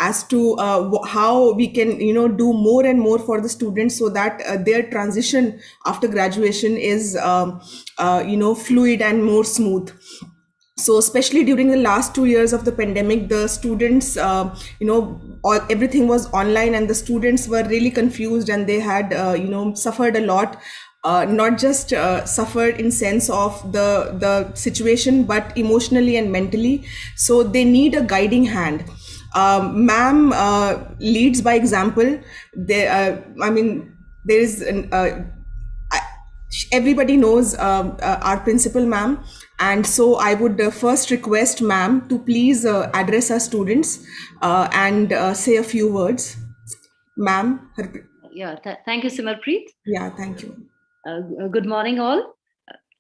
as to how we can do more and more for the students, so that their transition after graduation is fluid and more smooth. So especially during the last 2 years of the pandemic, the students, everything was online, and the students were really confused, and they had suffered a lot. Not just suffered in sense of the situation, but emotionally and mentally. So they need a guiding hand. Ma'am leads by example. There is everybody knows our principal, ma'am, and so I would first request ma'am to please address our students and say a few words. Ma'am. Yeah, thank you, Simarpreet. Yeah, thank you. Good morning, all.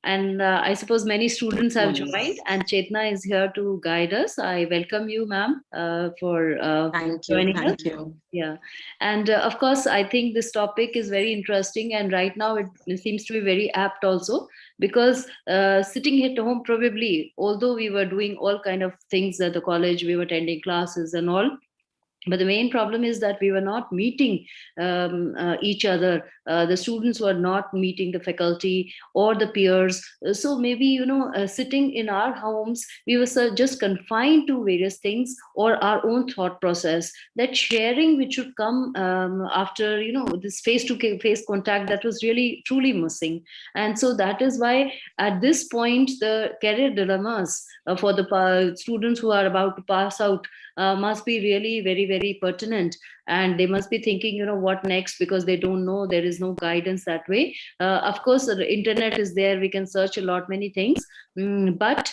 And I suppose many students have joined, and Chetna is here to guide us. I welcome you, ma'am, for joining us. Thank you. Yeah, and of course, I think this topic is very interesting, and right now it seems to be very apt also, because sitting at home, probably, although we were doing all kind of things at the college, we were attending classes and all, but the main problem is that we were not meeting each other. The students were not meeting the faculty or the peers. So maybe, sitting in our homes, we were just confined to various things or our own thought process. That sharing which should come after, this face to face contact, that was really truly missing. And so that is why at this point, the career dilemmas for the students who are about to pass out must be really very, very pertinent, and they must be thinking, what next, because they don't know, there is no guidance that way. Of course, the internet is there, we can search a lot many things, but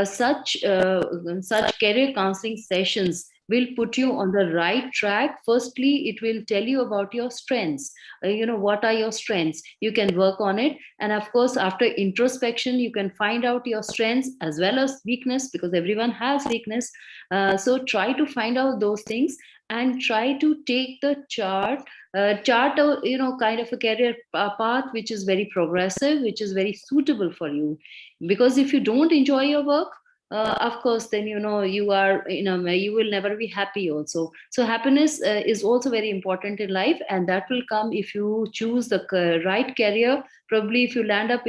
such career counseling sessions will put you on the right track. Firstly, it will tell you about your strengths. What are your strengths? You can work on it. And of course, after introspection, you can find out your strengths as well as weakness, because everyone has weakness. So try to find out those things and try to take the chart kind of a career path which is very progressive, which is very suitable for you. Because if you don't enjoy your work, of course, then you are, you will never be happy also. So happiness is also very important in life, and that will come if you choose the right career. Probably if you land up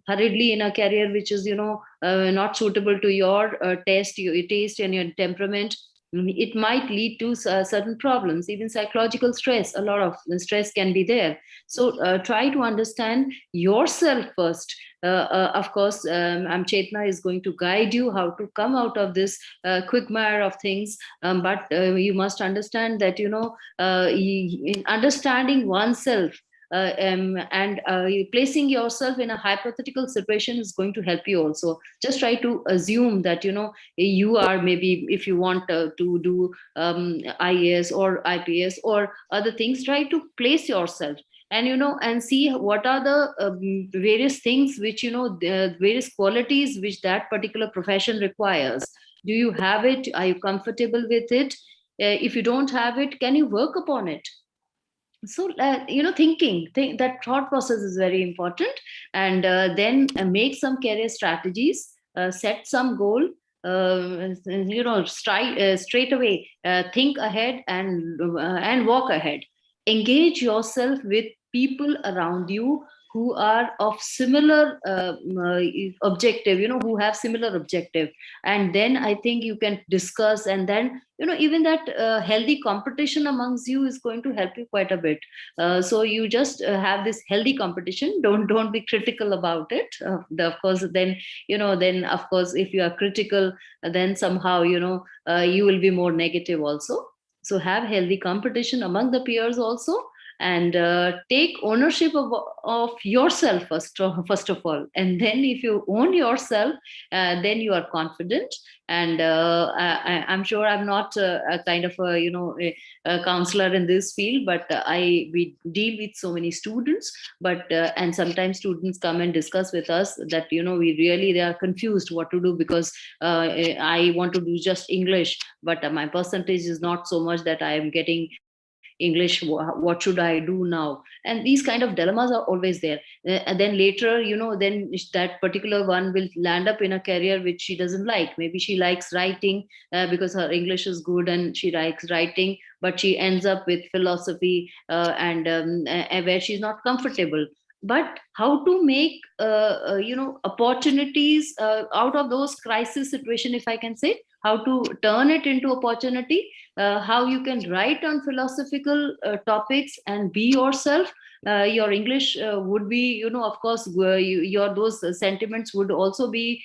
hurriedly in a career which is not suitable to your taste and your temperament, it might lead to certain problems, even psychological stress. A lot of stress can be there. So try to understand yourself first. Of course, Chetna is going to guide you how to come out of this quagmire of things. But you must understand that, in understanding oneself and placing yourself in a hypothetical situation is going to help you also. Just try to assume that, you are, maybe if you want to do IAS or IPS or other things, try to place yourself and and see what are the various things which the various qualities which that particular profession requires. Do you have it? Are you comfortable with it? If you don't have it, can you work upon it? So that thought process is very important. And then make some career strategies, set some goal, straight away think ahead and walk ahead. Engage yourself with people around you who are of similar objective, who have similar objective. And then I think you can discuss, and then even that healthy competition amongst you is going to help you quite a bit. So you just have this healthy competition. Don't be critical about it. Of course, then of course, if you are critical, then somehow you will be more negative also. So have healthy competition among the peers also, and take ownership of yourself first of all. And then if you own yourself, then you are confident. And I'm sure I'm not a kind of a counselor in this field, but we deal with so many students. But and sometimes students come and discuss with us that they are confused what to do, because I want to do just English, but my percentage is not so much that I am getting English, what should I do now? And these kind of dilemmas are always there. And then later, then that particular one will land up in a career which she doesn't like. Maybe she likes writing because her English is good and she likes writing, but she ends up with philosophy, and where she's not comfortable. But how to make opportunities out of those crisis situation, if I can say, how to turn it into opportunity, how you can write on philosophical topics and be yourself. Your English would be, of course, your those sentiments would also be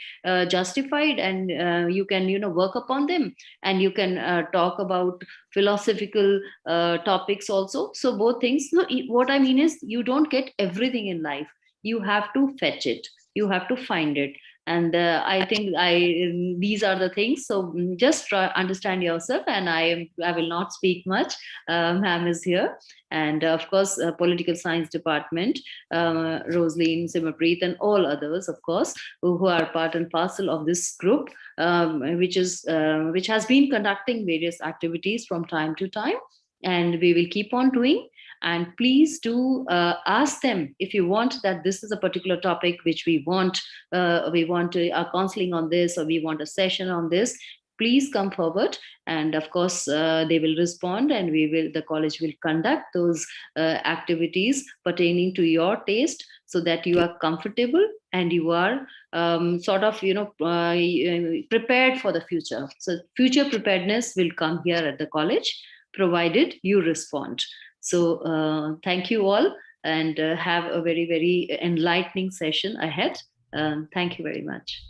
justified, and you can, work upon them, and you can talk about philosophical topics also. So both things. So what I mean is, you don't get everything in life. You have to fetch it. You have to find it. And I think these are the things. So just try understand yourself. And I will not speak much. Ma'am is here, and of course, political science department, Rosaline, Simmerpreet, and all others, of course, who are part and parcel of this group, which has been conducting various activities from time to time, and we will keep on doing. And please do ask them if you want that this is a particular topic which we want a counseling on this, or we want a session on this. Please come forward, and of course they will respond, and the college will conduct those activities pertaining to your taste, so that you are comfortable and you are sort of prepared for the future. So future preparedness will come here at the college, provided you respond. So thank you all, and have a very, very enlightening session ahead. Thank you very much.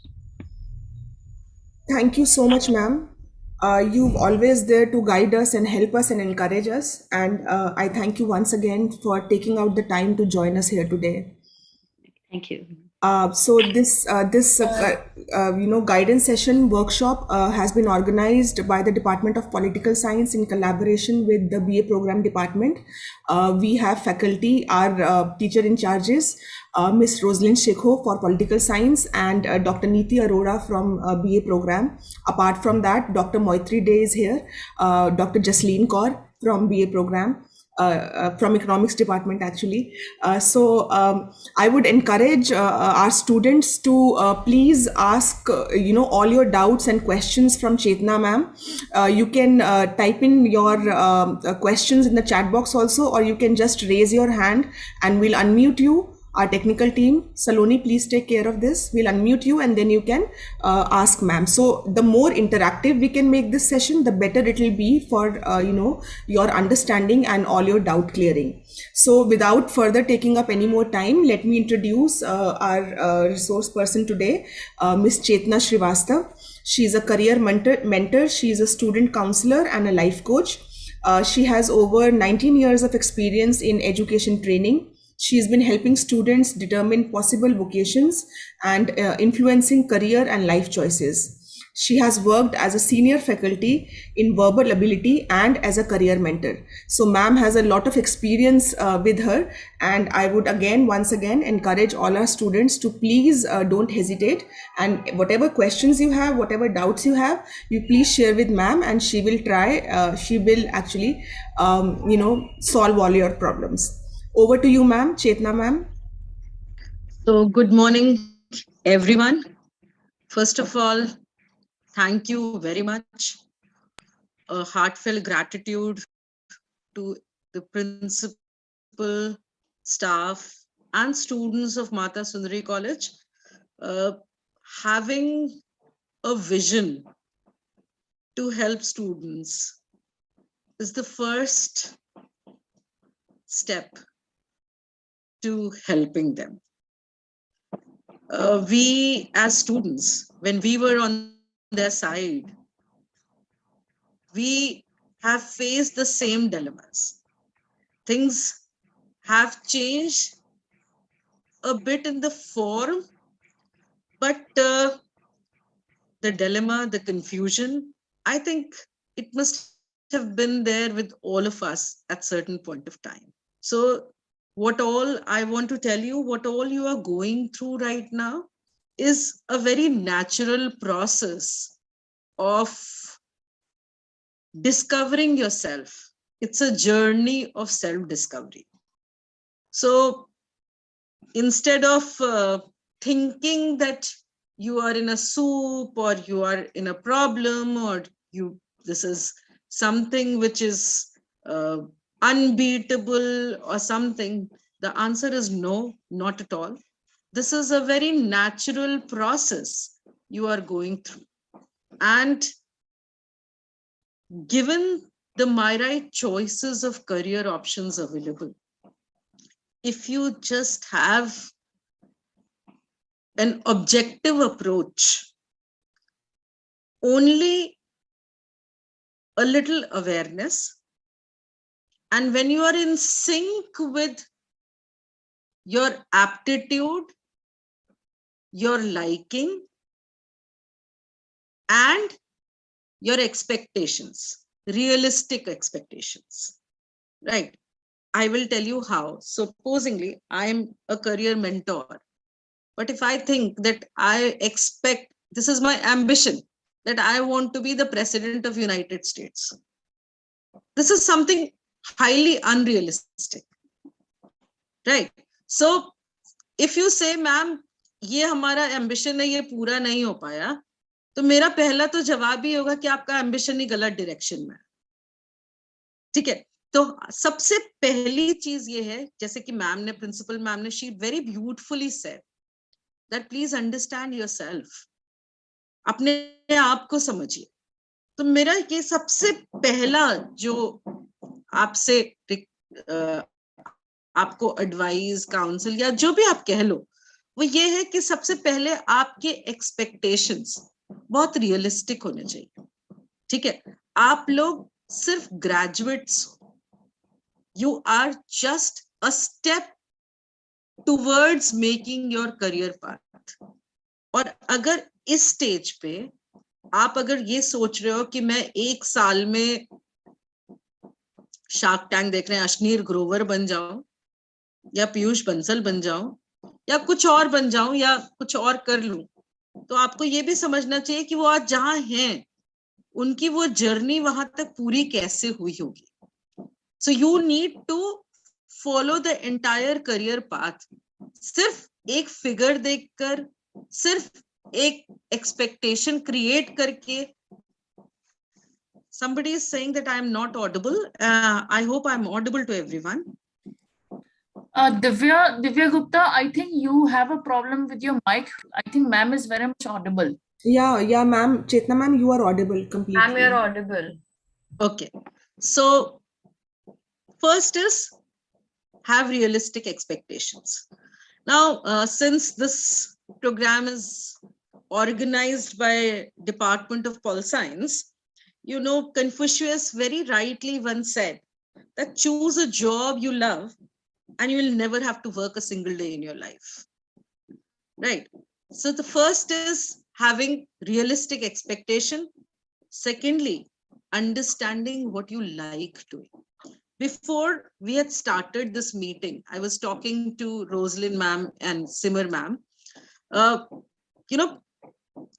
Thank you so much, ma'am. You've always there to guide us and help us and encourage us. And I thank you once again for taking out the time to join us here today. Thank you. So this guidance session workshop has been organized by the Department of Political Science in collaboration with the BA program department. We have faculty, our teacher in charges, Miss Rosalind Shekho for political science, and Dr. Neeti Arora from BA program. Apart from that, Dr. Moitri Day is here, Dr. Jasleen Kaur from BA program. From economics department actually. I would encourage our students to please ask all your doubts and questions from Chetna ma'am. You can type in your questions in the chat box also, or you can just raise your hand and we'll unmute you. Our technical team, Saloni, please take care of this. We'll unmute you and then you can ask ma'am. So the more interactive we can make this session, the better it will be for your understanding and all your doubt clearing. So without further taking up any more time, let me introduce our resource person today, Miss Chetna Srivastava. She is a career mentor. She is a student counselor and a life coach. She has over 19 years of experience in education training. She's been helping students determine possible vocations and influencing career and life choices. She has worked as a senior faculty in verbal ability and as a career mentor. So ma'am has a lot of experience with her, and I would once again encourage all our students to please don't hesitate, and whatever questions you have, whatever doubts you have, you please share with ma'am, and she will actually solve all your problems. Over to you, ma'am. Chetna, ma'am. So good morning, everyone. First of all, thank you very much. A heartfelt gratitude to the principal, staff, and students of Mata Sundari College. Having a vision to help students is the first step to helping them. We as students, when we were on their side, we have faced the same dilemmas. Things have changed a bit in the form, but the dilemma, the confusion, I think it must have been there with all of us at certain point of time. So what all I want to tell you, what all you are going through right now is a very natural process of discovering yourself, It's a journey of self-discovery. So instead of thinking that you are in a soup or you are in a problem or this is something which is unbeatable or something, the answer is no, not at all. This is a very natural process you are going through. And given the myriad choices of career options available, if you just have an objective approach, only a little awareness, and when you are in sync with your aptitude, your liking, and your expectations, realistic expectations, right? I will tell you how. Supposingly, I'm a career mentor, but if I think that I expect, this is my ambition, that I want to be the president of United States, this is something highly unrealistic, right? So if you say, ma'am, ये हमारा ambition है, ये पूरा नहीं हो पाया, तो मेरा पहला तो जवाब ही होगा कि आपका ambition ही गलत direction में है, ठीक है? तो सबसे पहली चीज ये है, जैसे कि मैम ने, प्रिंसिपल मैम ने, she very beautifully said that please understand yourself, अपने आप को समझिए. तो मेरा ये सबसे पहला जो आपसे आपको एडवाइस, काउंसिल या जो भी आप कह लो, वो ये है कि सबसे पहले आपके एक्सपेक्टेशंस बहुत रियलिस्टिक होने चाहिए, ठीक है? आप लोग सिर्फ graduates, you are just a step towards making your career path. और अगर इस स्टेज पे आप अगर ये सोच रहे हो कि मैं 1 साल में शार्क टैंक देख रहे हैं अश्नीर ग्रोवर बन जाऊं, या पीयूष बंसल बन जाऊं, या कुछ और बन जाऊं, या कुछ और कर लूं, तो आपको ये भी समझना चाहिए कि वो आज जहां हैं उनकी वो जर्नी वहां तक पूरी कैसे हुई होगी. So you need to follow the entire career path. सिर्फ एक फिगर देखकर, सिर्फ एक एक्सपेक्टेशन क्रिएट करके. Somebody is saying that I am not audible. I hope I am audible to everyone. Divya Gupta, I think you have a problem with your mic. I think ma'am is very much audible. Yeah, ma'am. Chetna ma'am, you are audible completely. Ma'am, you're audible. Okay. So first is have realistic expectations. Now, since this program is organized by Department of Pol Science, you know, Confucius very rightly once said that choose a job you love and you will never have to work a single day in your life, right? So the first is having realistic expectation. Secondly, understanding what you like doing. Before we had started this meeting, I was talking to Rosalind ma'am and Simar ma'am. You know,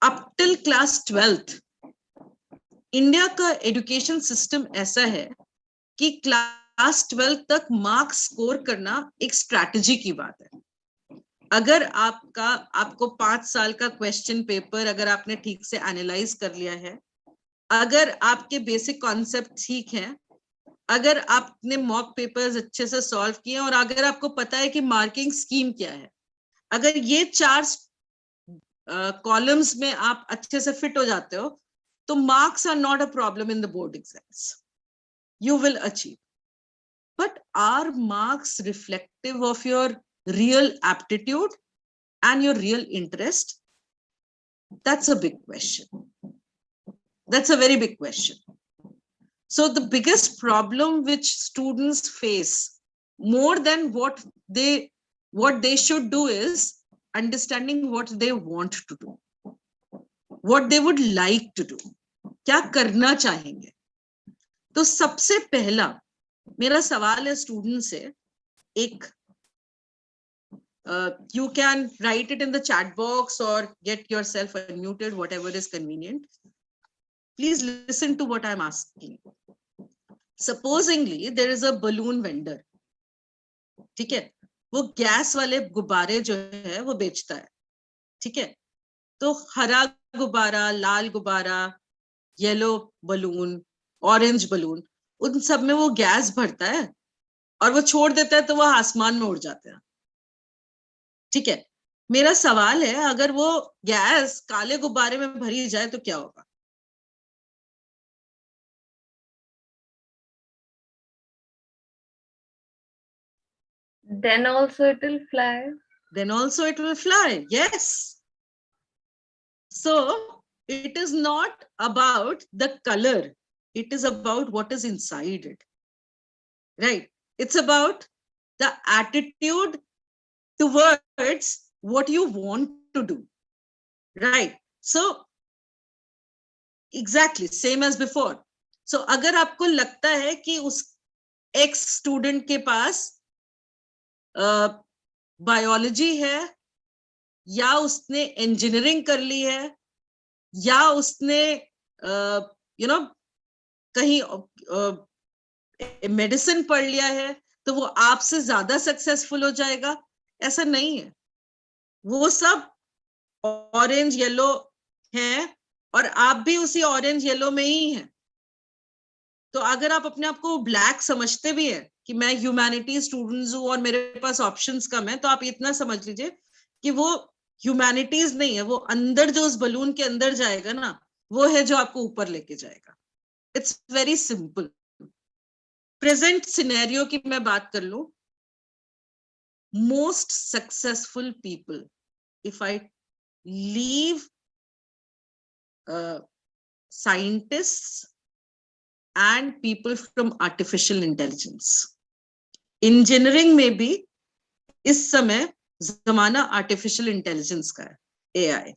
up till class 12th, India का education system ऐसा है कि class 12 तक marks score करना एक strategy की बात है. अगर आपको 5 साल का क्वेश्चन पेपर अगर आपने ठीक से एनालाइज कर लिया है, अगर आपके बेसिक कॉन्सेप्ट ठीक हैं, अगर आपने मॉक पेपर्स अच्छे से सॉल्व किए, और अगर आपको पता है कि मार्किंग स्कीम क्या है, अगर ये 4 कॉलम्स में आप अच्छे से फिट हो जाते हो, so marks are not a problem in the board exams. You will achieve. But are marks reflective of your real aptitude and your real interest? That's a big question. That's a very big question. So the biggest problem which students face, more than what they should do, is understanding what they want to do, what they would like to do, क्या करना चाहेंगे. तो सबसे पहला मेरा सवाल है student से, एक you can write it in the chat box or get yourself unmuted, whatever is convenient. Please listen to what I'm asking. Supposingly there is a balloon vendor, ठीक है, वो गैस वाले गुब्बारे जो है वो बेचता है, ठीक है, तो हरा गुब्बारा, लाल गुब्बारा, येलो बलून, ऑरेंज बलून, उन सब में वो गैस भरता है और वो छोड़ देता है तो वो आसमान में उड़ जाते हैं, ठीक है। मेरा सवाल है, अगर वो गैस काले गुब्बारे में भरी जाए तो क्या होगा? Then also it will fly. Then also it will fly. Yes. So it is not about the color. It is about what is inside it. Right. It's about the attitude towards what you want to do. Right. So exactly same as before. So अगर आपको लगता है कि उस ex student के पास biology है, या उसने इंजीनियरिंग कर ली है, या उसने कहीं मेडिसिन पढ़ लिया है, तो वो आपसे ज्यादा सक्सेसफुल हो जाएगा, ऐसा नहीं है। वो सब ऑरेंज येलो हैं और आप भी उसी ऑरेंज येलो में ही हैं। तो अगर आप अपने आप को ब्लैक समझते भी है कि मैं ह्यूमैनिटीज स्टूडेंट्स हूं और मेरे पास ऑप्शंस कम है, तो आप इतना समझ लीजिए कि वो ह्यूमैनिटीज नहीं है, वो अंदर जो उस बलून के अंदर जाएगा ना, वो है जो आपको ऊपर लेके जाएगा। It's very simple. Present scenario की मैं बात कर लूं, most successful people, if I leave scientists and people from artificial intelligence, engineering में भी इस समय जमाना आर्टिफिशियल इंटेलिजेंस का है, एआई,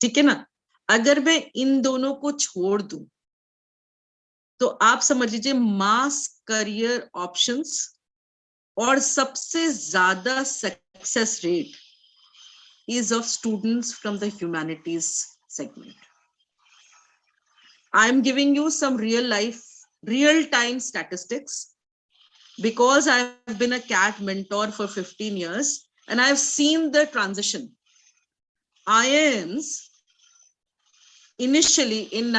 ठीक है ना। अगर मैं इन दोनों को छोड़ दूं तो आप समझ लीजिए मास करियर ऑप्शंस और सबसे ज्यादा success rate is of students from the humanities segment. I am giving you some real time statistics because I've been a CAT mentor for 15 years and I've seen the transition. IIMs initially in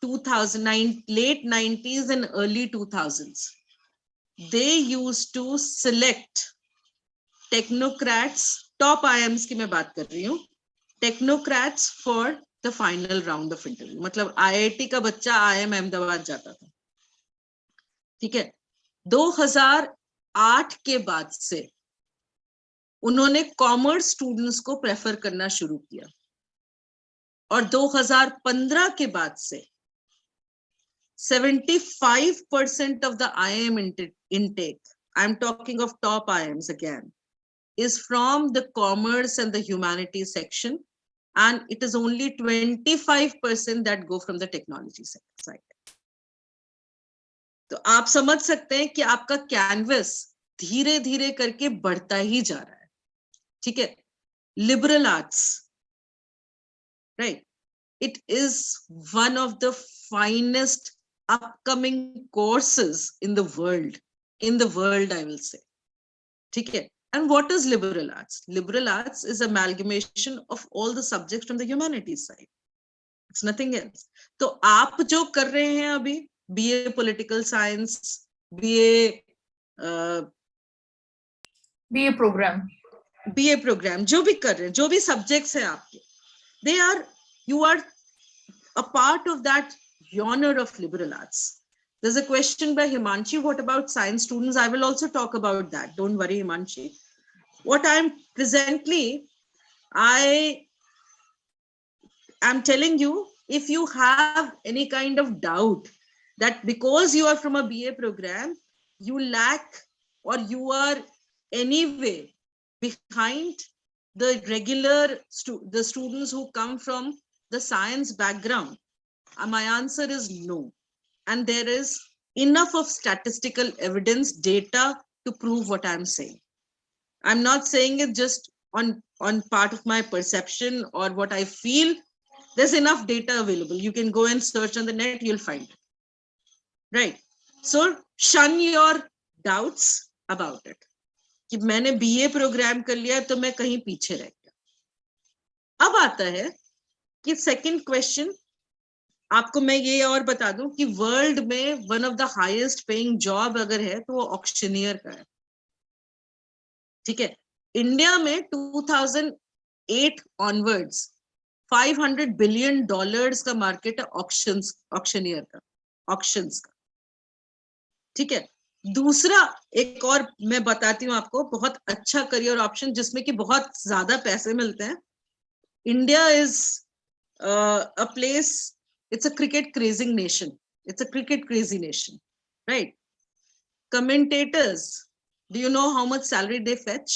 2009, late 90s and early 2000s, they used to select technocrats, top IIMs की मैं बात कर रही हूँ, technocrats for the final round of interview. मतलब IIT का बच्चा IIM Ahmedabad जाता था, ठीक है। 2008 के बाद से उन्होंने कॉमर्स स्टूडेंट्स को प्रेफर करना शुरू किया और 2015 के बाद से 75% of the IIM intake, I'm talking of top IIMs again, is from the commerce and the humanities section, and it is only 25% that go from the technology side. तो आप समझ सकते हैं कि आपका कैनवस धीरे धीरे करके बढ़ता ही जा रहा है, ठीक है। Liberal arts, right, it is one of the finest upcoming courses in the world I will say, ठीक है। And what is liberal arts? Liberal arts is amalgamation of all the subjects from the humanities side. It's nothing else. तो आप जो कर रहे हैं अभी, BA political science, BA program, जो भी कर रहे हैं, जो भी subjects हैं आपके, you are a part of that genre of liberal arts. There's a question by Himanshi, what about science students? I will also talk about that. Don't worry, Himanshi. What I'm presently, I am telling you, if you have any kind of doubt that because you are from a BA program, you lack or you are anyway behind the regular the students who come from the science background, my answer is no. And there is enough of statistical evidence, data to prove what I'm saying. I'm not saying it just on part of my perception or what I feel. There's enough data available. You can go and search on the net, you'll find it. Right. So shun your doubts about it कि मैंने BA programme कर लिया तो मैं कहीं पीछे रह गया. अब आता है कि सेकंड क्वेश्चन, आपको मैं ये और बता दूं कि वर्ल्ड में one of the highest paying job अगर है तो वो ऑक्शनियर का है. ठीक है, इंडिया में 2008 ऑनवर्ड्स $500 बिलियन का मार्केट है ऑक्शनियर का, ऑक्शंस का. ठीक है, दूसरा एक और मैं बताती हूँ आपको बहुत अच्छा करियर ऑप्शन जिसमें कि बहुत ज्यादा पैसे मिलते हैं. India is a place, it's a cricket crazing nation. It's a cricket crazy nation, right? Commentators, do you know how much salary they fetch?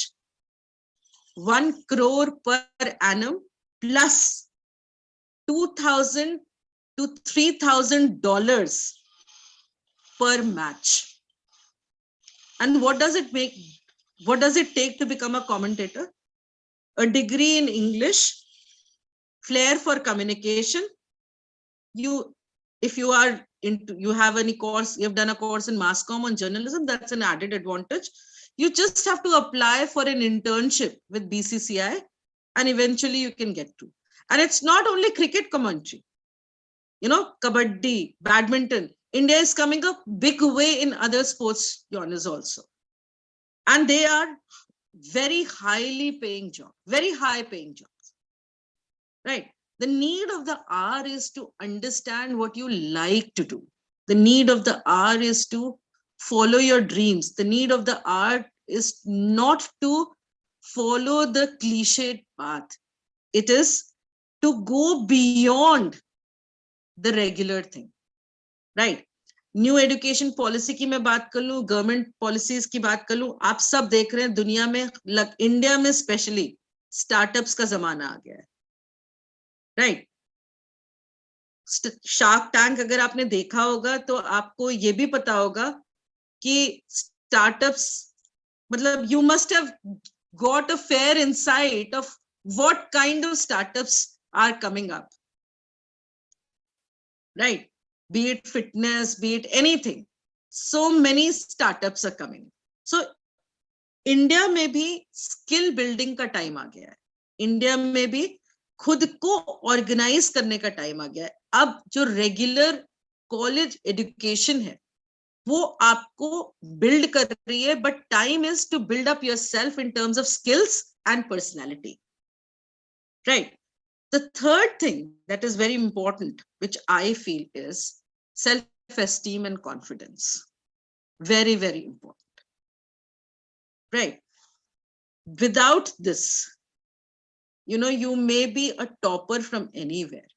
1 crore per annum plus $2,000 to $3,000 per match. And what does it make? What does it take to become a commentator? A degree in English, flair for communication. If you are into, you have any course, you have done a course in mass comm on journalism, that's an added advantage. You just have to apply for an internship with BCCI and eventually you can get to. And it's not only cricket commentary, you know, kabaddi, badminton. India is coming up big way in other sports genres also. And they are very highly paying jobs, very high paying jobs, right? The need of the hour is to understand what you like to do. The need of the hour is to follow your dreams. The need of the hour is not to follow the cliched path. It is to go beyond the regular thing, right? New education policy की मैं बात कर लूं, government policies की बात कर लूं, आप सब देख रहे हैं दुनिया में, इंडिया में स्पेशली स्टार्टअप्स का जमाना आ गया है, राइट? शार्क टैंक अगर आपने देखा होगा तो आपको ये भी पता होगा कि स्टार्टअप्स, मतलब you must have got a fair insight of what kind of startups are coming up, right? Be it fitness, be it anything, so many startups are coming. So India में भी skill building का time आ गया है, India में भी खुद को organize करने का time आ गया है. अब जो regular college education है वो आपको build कर रही है, but time is to build up yourself in terms of skills and personality, right? The third thing that is very important, which I feel, is self-esteem and confidence. Very, very important, right? Without this, you know, you may be a topper from anywhere,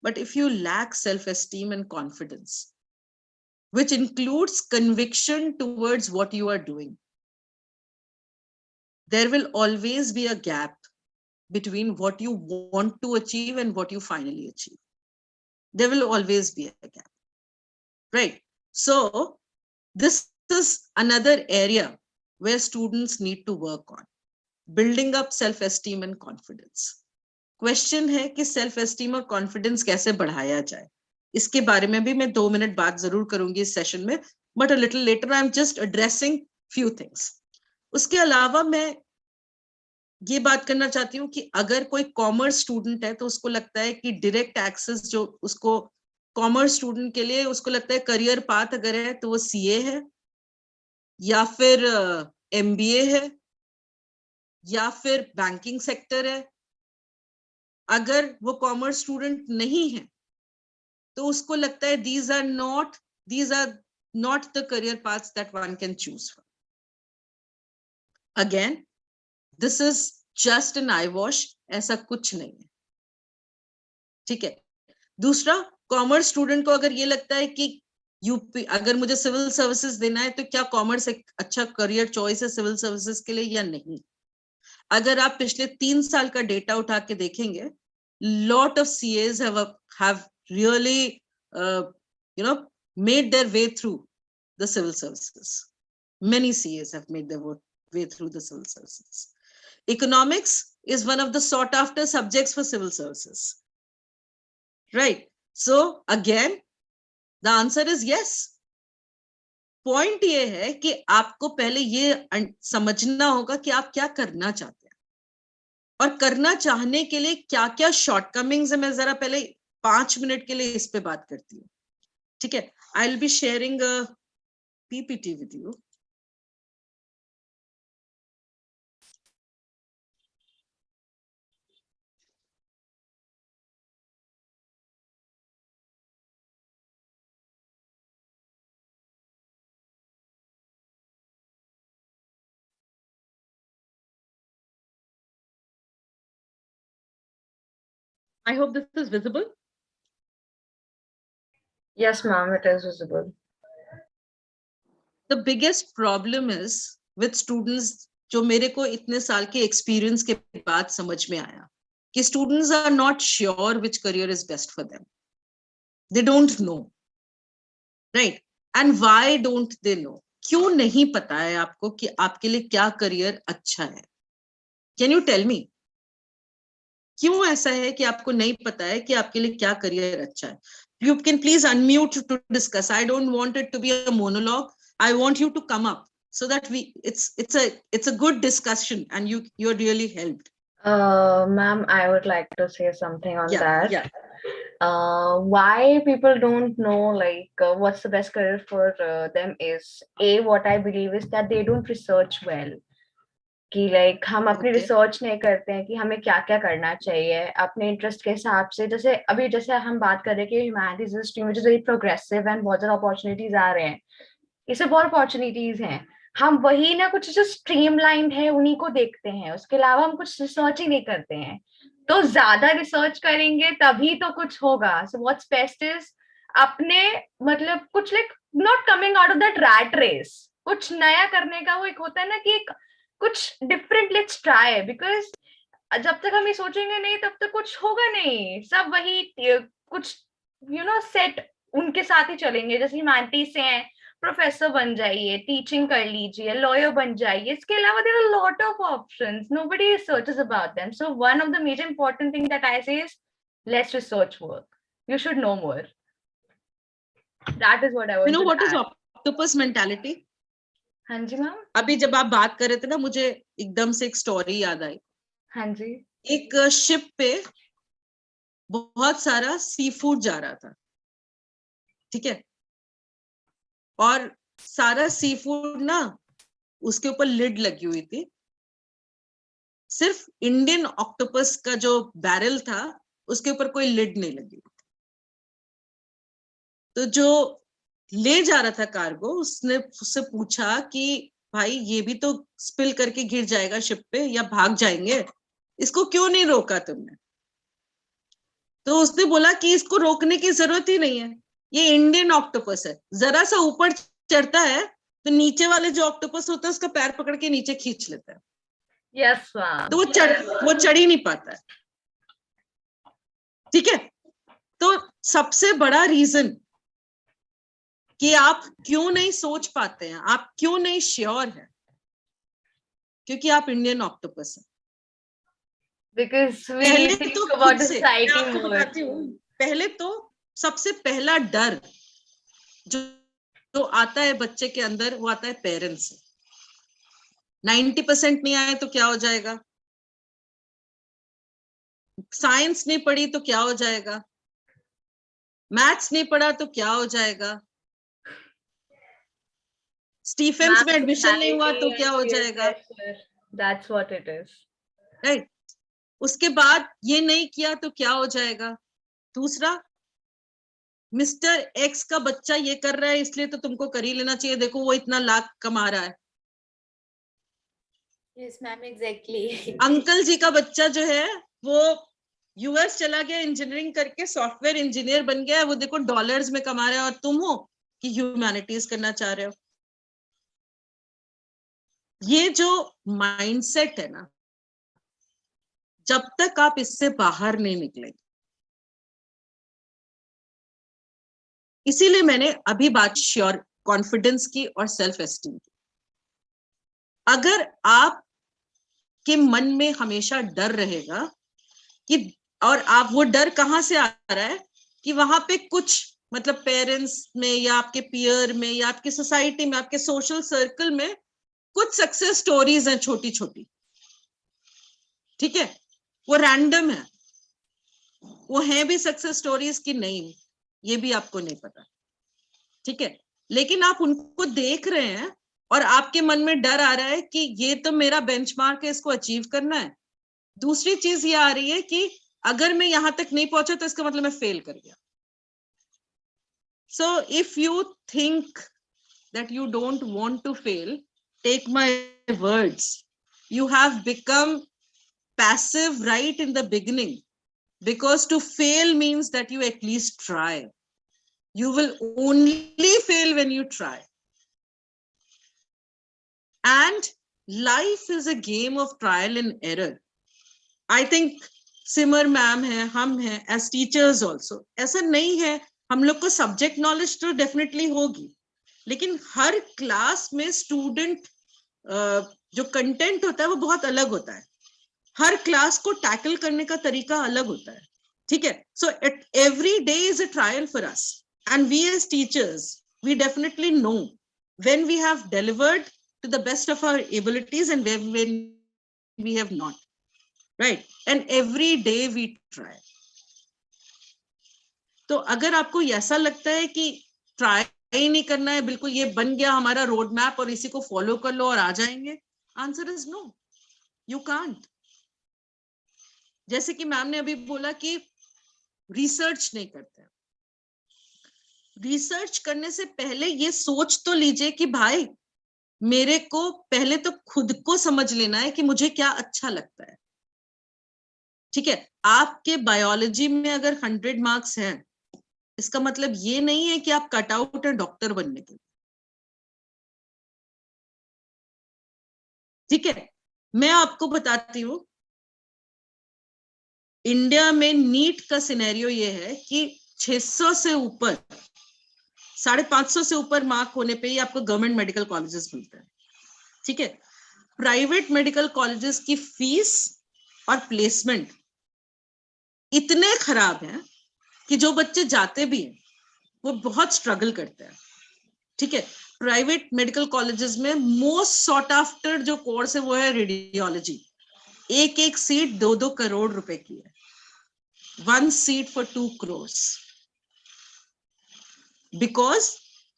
but if you lack self-esteem and confidence, which includes conviction towards what you are doing, there will always be a gap between what you want to achieve and what you finally achieve. There will always be a gap, right? So this is another area where students need to work on, building up self-esteem and confidence. Question है कि self-esteem और confidence कैसे बढ़ाया जाए, इसके बारे में भी मैं 2 मिनट बाद जरूर करूंगी इस सेशन में, but a little later I'm just addressing few things. उसके अलावा मैं ये बात करना चाहती हूँ कि अगर कोई कॉमर्स स्टूडेंट है तो उसको लगता है कि डायरेक्ट एक्सेस, जो उसको कॉमर्स स्टूडेंट के लिए उसको लगता है करियर पाथ अगर है तो वो सीए है या फिर एमबीए है या फिर बैंकिंग सेक्टर है. अगर वो कॉमर्स स्टूडेंट नहीं है तो उसको लगता है these are not the career paths that one can choose from. Again, this is just an eyewash, ऐसा कुछ नहीं है, ठीक है? दूसरा, कॉमर्स स्टूडेंट को अगर ये लगता है कि यूपी, अगर मुझे सिविल सर्विसेज देना है तो क्या कॉमर्स एक अच्छा करियर चॉइस है सिविल सर्विसेज के लिए या नहीं? अगर आप पिछले 3 साल का डेटा उठा के देखेंगे, lot of CAs have really made their way through the civil services. Many CAs have made their way through the civil services. Economics is one of the sought after subjects for civil services, right? So again, the answer is yes. Point ये है कि आपको पहले ये समझना होगा कि आप क्या करना चाहते हैं, और करना चाहने के लिए क्या क्या शॉर्टकमिंग्स है। मैं जरा पहले 5 मिनट के लिए इस पे बात करती हूँ, ठीक है। आई will be sharing PPT with you. I hope this is visible. Yes, ma'am, it is visible. The biggest problem is with students, जो मेरे को इतने साल के एक्सपीरियंस के बाद समझ में आया कि students are not sure which career is best for them. They don't know, right? And why don't they know? क्यों नहीं पता है आपको कि आपके लिए क्या करियर अच्छा है? Can you tell me? क्यों ऐसा है कि आपको नहीं पता है कि आपके लिए क्या करियर अच्छा है? You can please unmute to discuss. I don't want it to be a monologue. I want you to come up so that it's a good discussion, and you're really helped. Ma'am, I would like to say something on that. Yeah. Why people don't know what's the best career for them is what I believe is that they don't research well. कि हम अपनी Okay. Research नहीं करते हैं कि हमें क्या क्या करना चाहिए अपने इंटरेस्ट के हिसाब से। जैसे हम बात कर रहे हैं कि humanities stream which is very progressive and बहुत ज्यादा अपॉर्चुनिटीज आ रहे हैं, इससे बहुत अपॉर्चुनिटीज हैं। हम वही ना कुछ जो स्ट्रीमलाइंड है उन्हीं को देखते हैं, उसके अलावा हम कुछ रिसर्च ही नहीं करते हैं। तो ज्यादा रिसर्च करेंगे तभी तो कुछ होगा। सो व्हाट्स बेस्ट इज अपने मतलब कुछ not coming out of that rat race, कुछ नया करने का वो एक होता है ना कि एक कुछ डिफरेंट लेट्स ट्राई, बिकॉज जब तक हम ये सोचेंगे नहीं तब तक कुछ होगा नहीं। सब वही कुछ सेट उनके साथ ही चलेंगे। जैसे ह्यूमैनिटीज से हैं, प्रोफेसर बन जाइए, टीचिंग कर लीजिए, लॉयर बन जाइए, इसके अलावा there are lot of options, nobody researches about them. So one of the major important thing that I say is let's research work, you should know more. That is what I want You know to what is add. octopus mentality? हाँ जी ma'am. अभी जब आप बात कर रहे थे ना, मुझे एकदम से एक स्टोरी याद आई। हाँ जी। एक शिप पे बहुत सारा सी फूड जा रहा था, ठीक है, और सारा सी फूड ना उसके ऊपर लिड लगी हुई थी। सिर्फ इंडियन ऑक्टोपस का जो बैरल था उसके ऊपर कोई लिड नहीं लगी हुई। तो जो ले जा रहा था कार्गो, उसने उससे पूछा कि भाई ये भी तो स्पिल करके गिर जाएगा शिप पे या भाग जाएंगे, इसको क्यों नहीं रोका तुमने? तो उसने बोला कि इसको रोकने की जरूरत ही नहीं है, ये इंडियन ऑक्टोपस है, जरा सा ऊपर चढ़ता है तो नीचे वाले जो ऑक्टोपस होता है उसका पैर पकड़ के नीचे खींच लेता है। Yes, तो वो चढ़ ही नहीं पाता है, ठीक है। तो सबसे बड़ा रीजन कि आप क्यों नहीं सोच पाते हैं, आप क्यों नहीं श्योर हैं, क्योंकि आप इंडियन ऑक्टोपस हैं। Because we पहले think तो about खुद से, society मैं आपको more. बताती हूँ, पहले तो सबसे पहला डर जो आता है बच्चे के अंदर, वो आता है पेरेंट्स से। 90% नहीं आए तो क्या हो जाएगा, साइंस नहीं पढ़ी तो क्या हो जाएगा, मैथ्स नहीं पढ़ा तो क्या हो जाएगा, स्टीफेंस में एडमिशन नहीं हुआ तो क्या हो जाएगा। That's what it is. Right. उसके बाद ये नहीं किया तो क्या हो जाएगा। दूसरा, मिस्टर एक्स का बच्चा ये कर रहा है इसलिए तो तुमको कर ही लेना चाहिए, देखो वो इतना लाख कमा रहा है। Yes, ma'am, exactly. अंकल जी का बच्चा जो है वो यूएस चला गया, इंजीनियरिंग करके सॉफ्टवेयर इंजीनियर बन गया है, वो देखो डॉलर्स में कमा रहा है, और तुम हो कि ह्यूमैनिटीज करना चाह रहे हो। ये जो माइंडसेट है ना, जब तक आप इससे बाहर नहीं निकलेंगे, इसीलिए मैंने अभी बात श्योर कॉन्फिडेंस की और सेल्फ एस्टीम की। अगर आप के मन में हमेशा डर रहेगा कि, और आप वो डर कहाँ से आ रहा है कि वहां पे कुछ मतलब पेरेंट्स में या आपके पीयर में या आपकी सोसाइटी में, आपके सोशल सर्कल में कुछ सक्सेस स्टोरीज हैं छोटी छोटी, ठीक है, वो रैंडम है, वो है भी सक्सेस स्टोरीज की नहीं, ये भी आपको नहीं पता, ठीक है, लेकिन आप उनको देख रहे हैं और आपके मन में डर आ रहा है कि ये तो मेरा बेंचमार्क है, इसको अचीव करना है। दूसरी चीज ये आ रही है कि अगर मैं यहां तक नहीं पहुंचा तो इसका मतलब मैं फेल कर गया। So if you think that you don't want to fail, take my words. You have become passive right in the beginning, because to fail means that you at least try. You will only fail when you try. And life is a game of trial and error. I think Simar ma'am है, हम हैं as teachers also, ऐसा नहीं है, हम लोग को subject knowledge तो डेफिनेटली होगी, लेकिन हर क्लास में स्टूडेंट जो कंटेंट होता है वो बहुत अलग होता है, हर क्लास को टैकल करने का तरीका अलग होता है, ठीक है। So every day is a trial for us, and we as teachers we definitely know when we have delivered to the best of our abilities and when we have not, right, and every day we try. तो अगर आपको ऐसा लगता है कि try ही नहीं करना है, बिल्कुल ये बन गया हमारा रोड मैप और इसी को फॉलो कर लो और आ जाएंगे, answer is no, you can't. जैसे कि मैम ने अभी बोला कि रिसर्च नहीं करते, रिसर्च करने से पहले ये सोच तो लीजिए कि भाई मेरे को पहले तो खुद को समझ लेना है कि मुझे क्या अच्छा लगता है, ठीक है। आपके बायोलॉजी में अगर 100 मार्क्स हैं, इसका मतलब ये नहीं है कि आप कट आउट है डॉक्टर बनने के लिए, ठीक है। मैं आपको बताती हूँ, इंडिया में नीट का सिनेरियो ये है कि 600 से ऊपर, 550 से ऊपर मार्क होने पे ही आपको गवर्नमेंट मेडिकल कॉलेजेस मिलते हैं, ठीक है। प्राइवेट मेडिकल कॉलेजेस की फीस और प्लेसमेंट इतने खराब हैं कि जो बच्चे जाते भी हैं वो बहुत स्ट्रगल करते हैं, ठीक है। प्राइवेट मेडिकल कॉलेजेस में मोस्ट सॉट आफ्टर जो कोर्स है वो है रेडियोलॉजी, एक एक सीट 2-2 करोड़ रुपए की है, 1 सीट फॉर 2 crores, बिकॉज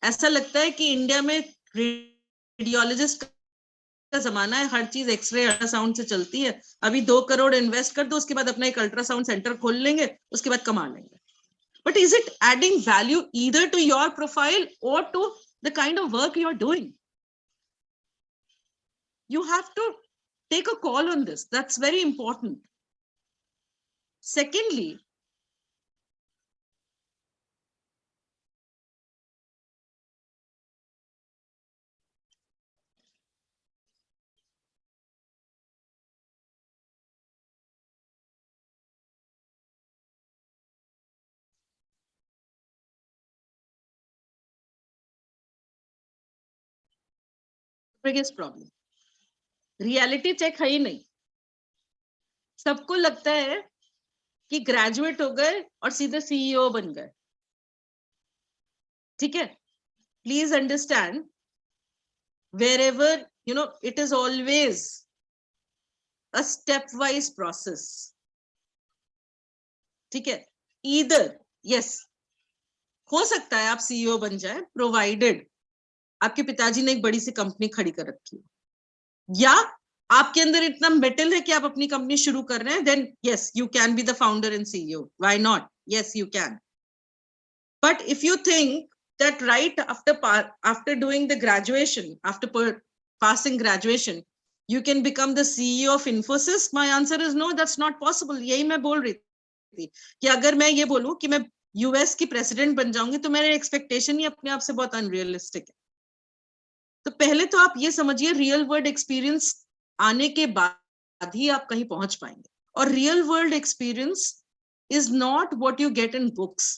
ऐसा लगता है कि इंडिया में रेडियोलॉजिस्ट का जमाना है, हर चीज एक्सरे अल्ट्रासाउंड से चलती है, अभी 2 करोड़ इन्वेस्ट कर दो, उसके बाद अपना एक अल्ट्रासाउंड सेंटर खोल लेंगे, उसके बाद कमा लेंगे। But is it adding value either to your profile or to the kind of work you are doing? You have to take a call on this. That's very important. Secondly, biggest problem, reality check है ही नहीं। सबको लगता है कि graduate हो गए और सीधे सीईओ बन गए, ठीक है। Please understand, wherever it is always a stepwise process, ठीक है। either yes, हो सकता है आप सीईओ बन जाए प्रोवाइडेड आपके पिताजी ने एक बड़ी सी कंपनी खड़ी कर रखी है, या आपके अंदर इतना मेटल है कि आप अपनी कंपनी शुरू कर रहे हैं, then yes you can be the founder and CEO, why not, yes you can. But if you think that right after doing the graduation, after passing graduation, you can become the CEO of Infosys, my answer is no, that's not possible. यही मैं बोल रही थी कि अगर मैं ये बोलूं कि मैं यूएस की प्रेसिडेंट बन जाऊंगी तो मेरे एक्सपेक्टेशन ही अपने आप से बहुत अनरियलिस्टिक है। तो पहले तो आप ये समझिए रियल वर्ल्ड एक्सपीरियंस आने के बाद ही आप कहीं पहुंच पाएंगे, और real world experience is not what you get in books,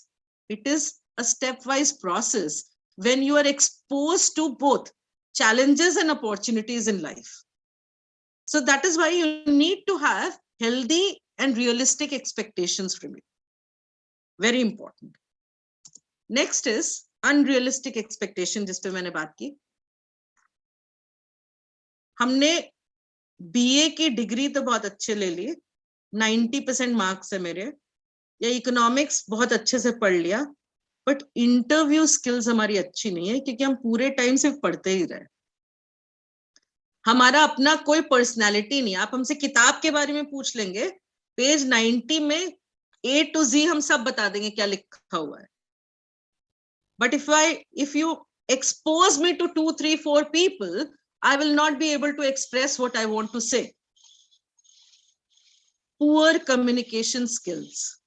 it is a stepwise process when you are exposed to both challenges and opportunities in life. So that is why you need to have healthy and realistic expectations from it. Very important. Next is unrealistic expectation, जिस पे मैंने बात की. हमने BA की degree तो बहुत अच्छे ले ली, 90% मार्क्स है मेरे, या इकोनॉमिक्स बहुत अच्छे से पढ़ लिया, बट इंटरव्यू स्किल्स हमारी अच्छी नहीं है, क्योंकि हम पूरे टाइम सिर्फ पढ़ते ही रहे. हमारा अपना कोई पर्सनालिटी नहीं. आप हमसे किताब के बारे में पूछ लेंगे, पेज 90 में A to Z हम सब बता देंगे क्या लिखा हुआ है. But if you expose me to 2, 3, 4 people, I will not be able to express what I want to say. Poor communication skills.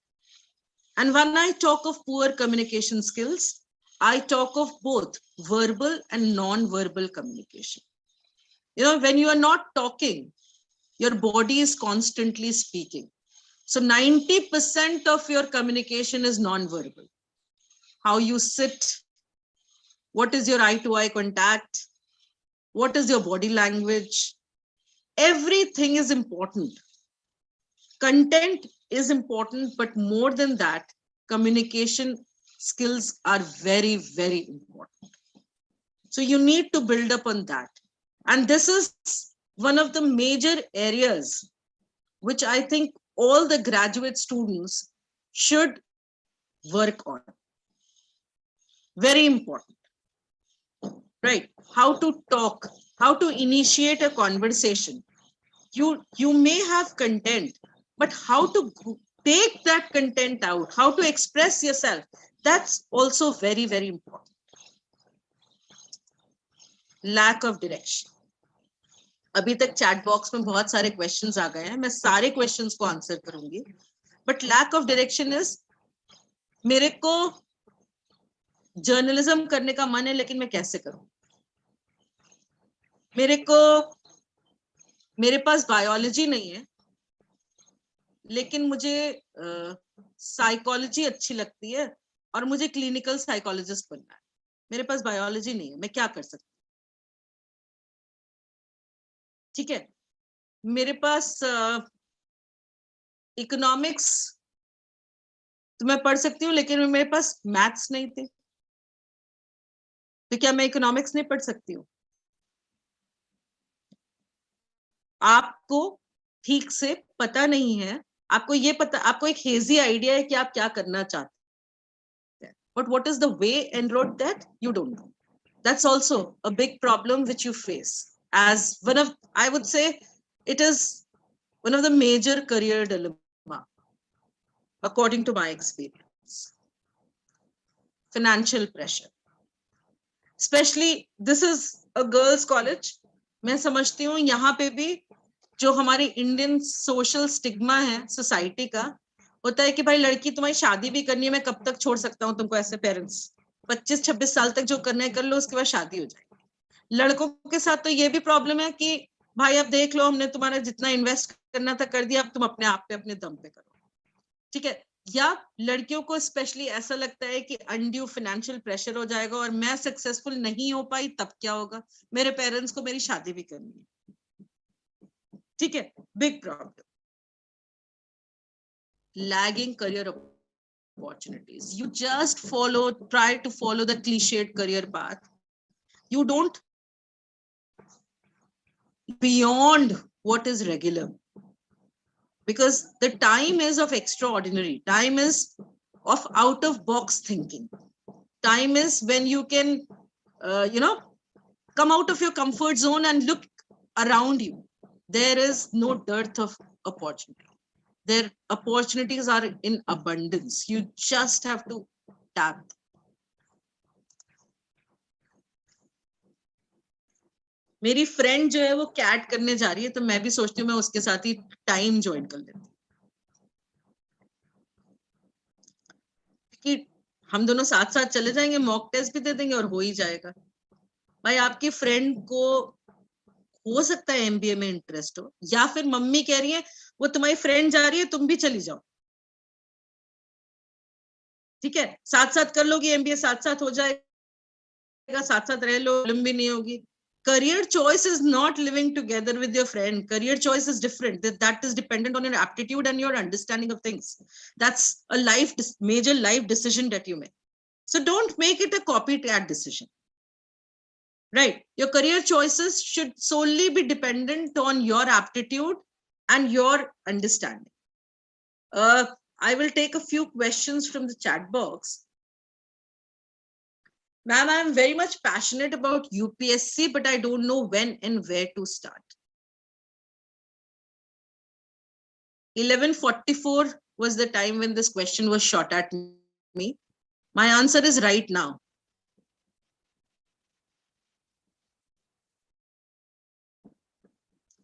And when I talk of poor communication skills, I talk of both verbal and non-verbal communication. You know, when you are not talking, your body is constantly speaking. So 90% of your communication is non-verbal. How you sit, what is your eye-to-eye contact, what is your body language, everything is important. Content is important, but more than that, communication skills are very, very important. So you need to build up on that. And this is one of the major areas which I think all the graduate students should work on. Very important, right? How to talk, how to initiate a conversation. You may have content, but how to take that content out, how to express yourself, that's also very, very important. Lack of direction. अभी तक chat box में बहुत सारे questions आ गए हैं, मैं सारे questions को आंसर करूंगी, but lack of direction is, मेरे को जर्नलिज्म करने का मन है लेकिन मैं कैसे करूं, मेरे पास बायोलॉजी नहीं है लेकिन मुझे साइकोलॉजी अच्छी लगती है और मुझे क्लिनिकल साइकोलॉजिस्ट बनना है, मेरे पास बायोलॉजी नहीं है, मैं क्या कर सकती हूँ? ठीक है, मेरे पास इकोनॉमिक्स तो मैं पढ़ सकती हूँ लेकिन मेरे पास मैथ्स नहीं थे, तो क्या मैं इकोनॉमिक्स नहीं पढ़ सकती हूँ? आपको ठीक से पता नहीं है, आपको ये पता, आपको एक हेजी आइडिया है कि आप क्या करना चाहते हैं, but what is the way and road that you don't know. That's also a big problem which you face as one of, I would say it is one of the major career dilemma according to my experience. Financial pressure, especially this is a girls college. मैं समझती हूँ यहाँ पे भी जो हमारे Indian social stigma है society का, होता है कि भाई लड़की तुम्हारी शादी भी करनी है, मैं कब तक छोड़ सकता हूँ तुमको ऐसे पेरेंट्स, 25-26 साल तक जो करना है कर लो, उसके बाद शादी हो जाएगी. लड़कों के साथ तो ये भी प्रॉब्लम है कि भाई अब देख लो, हमने तुम्हारा जितना इन्वेस्ट करना था कर दिया, अब तुम अपने आप पे अपने दम पे करो. ठीक है, या लड़कियों को स्पेशली ऐसा लगता है कि अनड्यू फाइनेंशियल प्रेशर हो जाएगा और मैं सक्सेसफुल नहीं हो पाई तब क्या होगा, मेरे पेरेंट्स को मेरी शादी भी करनी है. ठीक है, big problem. Lagging career opportunities. You just try to follow the cliched career path. You don't beyond what is regular, because the time is of extraordinary, time is of out of box thinking, time is when you can come out of your comfort zone and look around you. There is no dearth of opportunity. Their opportunities are in abundance. You just have to tap. मेरी friend जो है वो cat करने जा रही है, तो मैं भी सोचती हूँ मैं उसके साथ ही टाइम ज्वाइन कर लेती हूँ कि हम दोनों साथ साथ चले जाएंगे, मॉक टेस्ट भी दे देंगे और हो ही जाएगा. भाई आपकी फ्रेंड को हो सकता है एमबीए में इंटरेस्ट हो, या फिर मम्मी कह रही है वो तुम्हारी फ्रेंड जा रही है तुम भी चली जाओ. ठीक है, साथ साथ कर लोगी एमबीए, साथ साथ हो जाएगा, साथ साथ रह लो, प्रॉब्लम भी नहीं होगी. Career choice is not living together with your friend. Career choice is different. That is dependent on your aptitude and your understanding of things. That's a major life decision that you make. So don't make it a copycat decision. Right? Your career choices should solely be dependent on your aptitude and your understanding. I will take a few questions from the chat box. Ma'am, I'm very much passionate about UPSC, but I don't know when and where to start. 11:44 was the time when this question was shot at me. My answer is right now.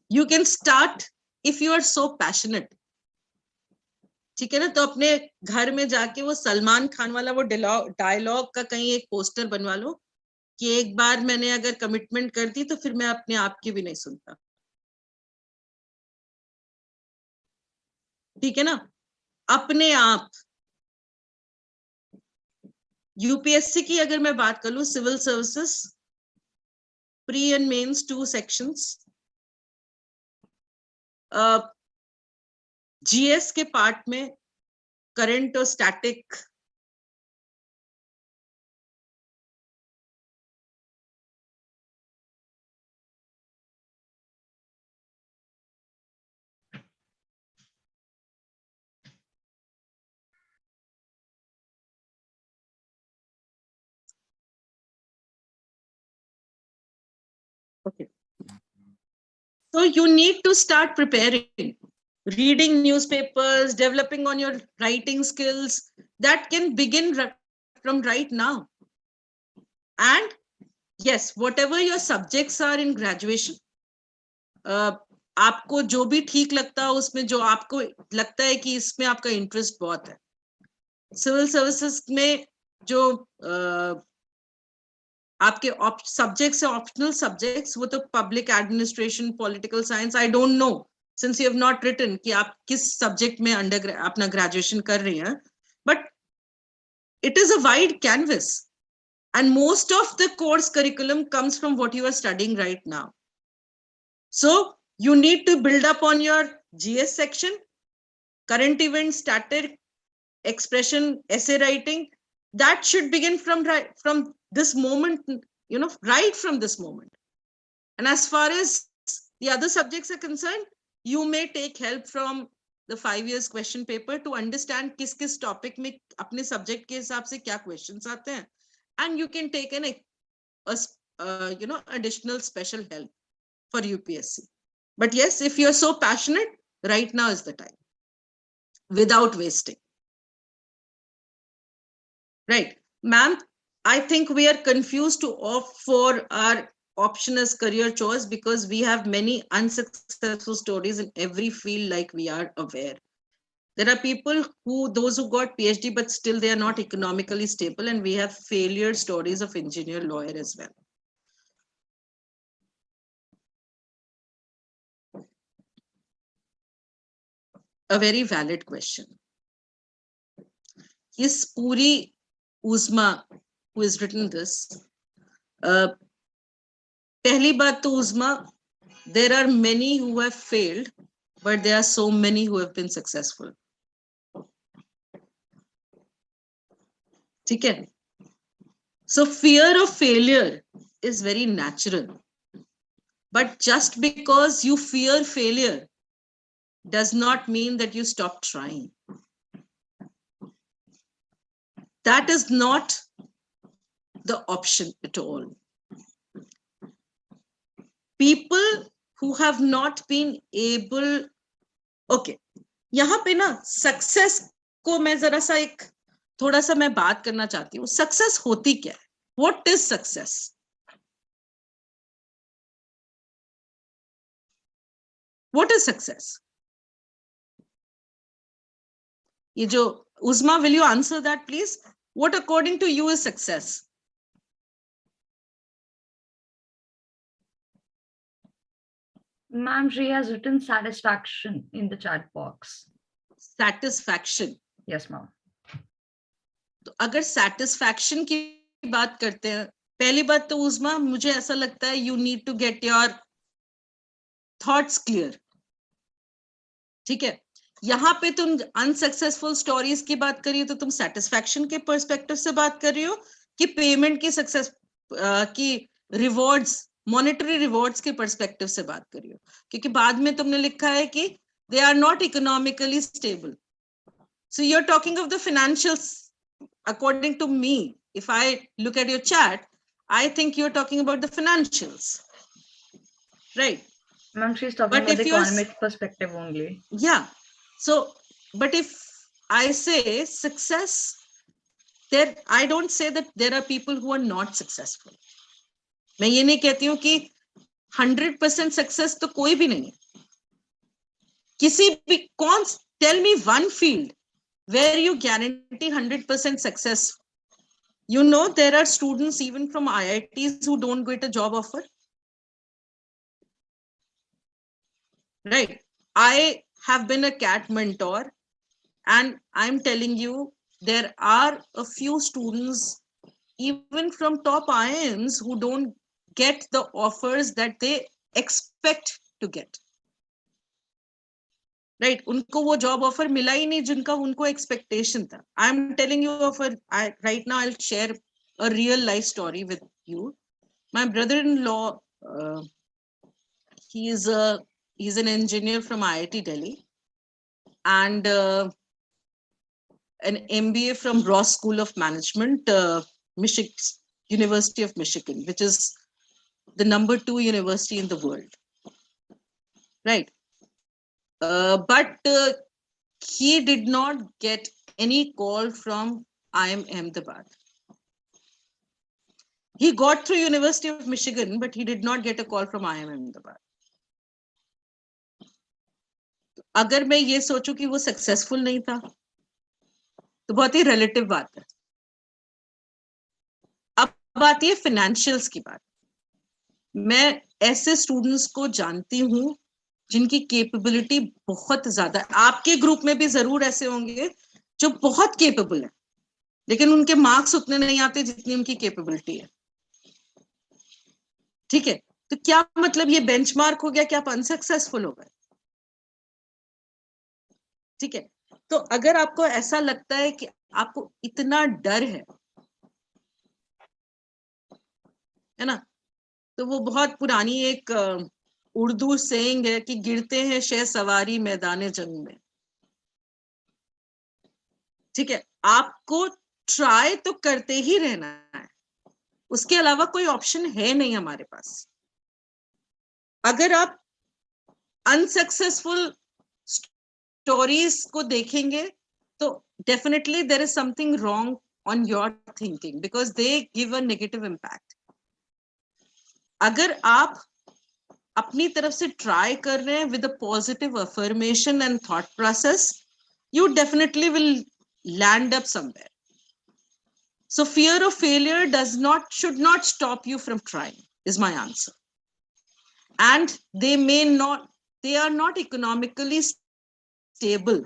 You can start if you are so passionate. ठीक है ना, तो अपने घर में जाके वो सलमान खान वाला वो डायलॉग का कहीं एक पोस्टर बनवा लो कि एक बार मैंने अगर कमिटमेंट कर दी तो फिर मैं अपने आप की भी नहीं सुनता. ठीक है ना, अपने आप. यूपीएससी की अगर मैं बात कर लूं, civil services pre and mains 2 sections, GS के पार्ट में करंट और static, okay, so you need to start preparing, reading newspapers, developing on your writing skills. That can begin from right now. And yes, whatever your subjects are in graduation, आपको जो भी ठीक लगता है उसमें जो आपको लगता है कि इसमें आपका इंटरेस्ट बहुत है. सिविल सर्विसेज में जो आपके सब्जेक्ट्स है, ऑप्शनल सब्जेक्ट्स, वो तो public administration, political science, I don't know since you have not written कि आप किस सब्जेक्ट में अपना ग्रेजुएशन कर रही हैं, but it is a wide canvas and most of the course curriculum comes from what you are studying right now. So you need to build up on your GS section, current event, static, expression, essay writing. That should begin from this moment, you know, right from this moment. And as far as the other subjects are concerned, you may take help from the 5 years question paper to understand किस topic में अपने subject के हिसाब से क्या questions आते हैं. And you can take an additional special help for UPSC. But yes, if you're so passionate, right now is the time, without wasting. Right, ma'am, I think we are confused to opt for our option as career choice because we have many unsuccessful stories in every field, like we are aware. There are people those who got PhD, but still they are not economically stable. And we have failure stories of engineer, lawyer as well. A very valid question. Is Puri Uzma, who has written this, pehli baat to Uzma, there are many who have failed, but there are so many who have been successful. Okay. So fear of failure is very natural, but just because you fear failure does not mean that you stop trying. That is not the option at all. People who have not been able, okay, यहाँ पे ना success को मैं जरा सा एक थोड़ा सा मैं बात करना चाहती हूँ. सक्सेस होती क्या है? What is success? What is success? ये जो Uzma, will you answer that please? What according to you is success? Ma'am, she has written satisfaction in the chat box. Satisfaction. Yes, ma'am. तो अगर satisfaction की बात करते हैं, पहली बात तो उस्मा, मुझे ऐसा लगता है you need to get your thoughts clear. ठीक है, यहाँ पे तुम अनसक्सेसफुल स्टोरीज की बात करिए तो तुम सेटिस्फैक्शन के पर्सपेक्टिव से बात कर रही हो कि पेमेंट की सक्सेस की रिवॉर्ड्स, मॉनेटरी रिवॉर्ड्स के पर्सपेक्टिव से बात कर रही हो? क्योंकि बाद में तुमने लिखा है कि they are not economically stable. So you are talking of the financials. According to me, if I look at your chat, I think you're talking about the financials, right? Ma'am, she's talking But about if the you're economic perspective only. yeah, so but if I say success, there I don't say that there are people who are not successful. मैं ये नहीं कहती हूँ कि 100% success तो कोई भी नहीं है. किसी भी कौन, tell me one field where you guarantee 100% success. You know, there are students even from IITs who don't get a job offer. Right. I have been a CAT mentor, and I'm telling you, there are a few students, even from top IIMs, who don't get the offers that they expect to get. Right, उनको वो job offer मिला ही नहीं जिनका उनको expectation था. I'm telling you of right now I'll share a real life story with you. My brother-in-law, he's an engineer from IIT Delhi and an MBA from Ross School of Management, University of Michigan, which is the #2 university in the world. Right. But he did not get any call from IIM Ahmedabad. He got through University of Michigan, but he did not get a call from IIM Ahmedabad. अगर मैं ये सोचूं कि वो successful नहीं था तो बहुत ही रिलेटिव बात है. अब आती है फाइनेंशियल्स की बात. मैं ऐसे स्टूडेंट्स को जानती हूं जिनकी कैपेबिलिटी बहुत ज्यादा है. आपके ग्रुप में भी जरूर ऐसे होंगे जो बहुत कैपेबल है, लेकिन उनके मार्क्स उतने नहीं आते जितनी उनकी कैपेबिलिटी है. ठीक है, तो क्या मतलब ये बेंचमार्क हो गया कि आप अनसक्सेसफुल हो गए? ठीक है, तो अगर आपको ऐसा लगता है कि आपको इतना डर है ना, तो वो बहुत पुरानी एक उर्दू सेइंग है कि गिरते हैं शह सवारी मैदान जंग में. ठीक है, आपको ट्राई तो करते ही रहना है, उसके अलावा कोई ऑप्शन है नहीं हमारे पास. अगर आप अनसक्सेसफुल स्टोरीज को देखेंगे तो definitely there is something wrong on your thinking because they give a negative impact. अगर आप अपनी तरफ से ट्राई कर रहे हैं with a positive affirmation and thought process, you definitely will land up somewhere. So fear of failure should not stop you from trying, is my answer. And they are not economically stable.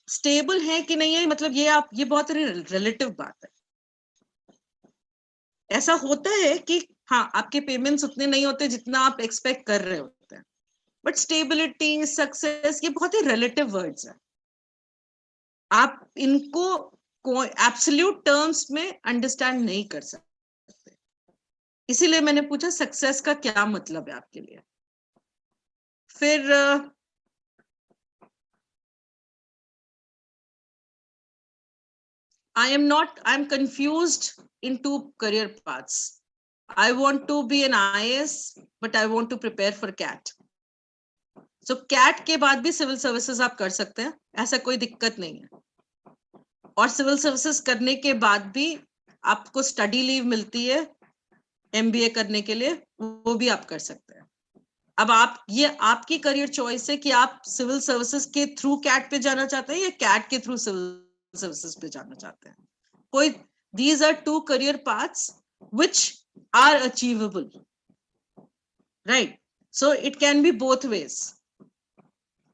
Stable है कि नहीं है, मतलब ये बहुत relative बात है. ऐसा होता है कि हाँ, आपके पेमेंट्स उतने नहीं होते जितना आप एक्सपेक्ट कर रहे होते हैं, बट स्टेबिलिटी, सक्सेस, ये बहुत ही रिलेटिव वर्ड्स है. आप इनको एब्सोल्यूट टर्म्स में अंडरस्टैंड नहीं कर सकते. इसीलिए मैंने पूछा सक्सेस का क्या मतलब है आपके लिए. फिर I'm confused in 2 career paths. I want to be an IAS, but I want to prepare for CAT. So CAT के बाद भी सिविल सर्विसेज आप कर सकते हैं, ऐसा कोई दिक्कत नहीं है. और सिविल सर्विसेज करने के बाद भी आपको स्टडी लीव मिलती है MBA करने के लिए, वो भी आप कर सकते हैं. अब ये आपकी करियर चॉइस है कि आप सिविल सर्विसेज के थ्रू कैट पे जाना चाहते हैं या कैट के थ्रू सिविल सर्विसेज पे जाना चाहते हैं. कोई these are 2 career paths which are achievable, right? So it can be both ways.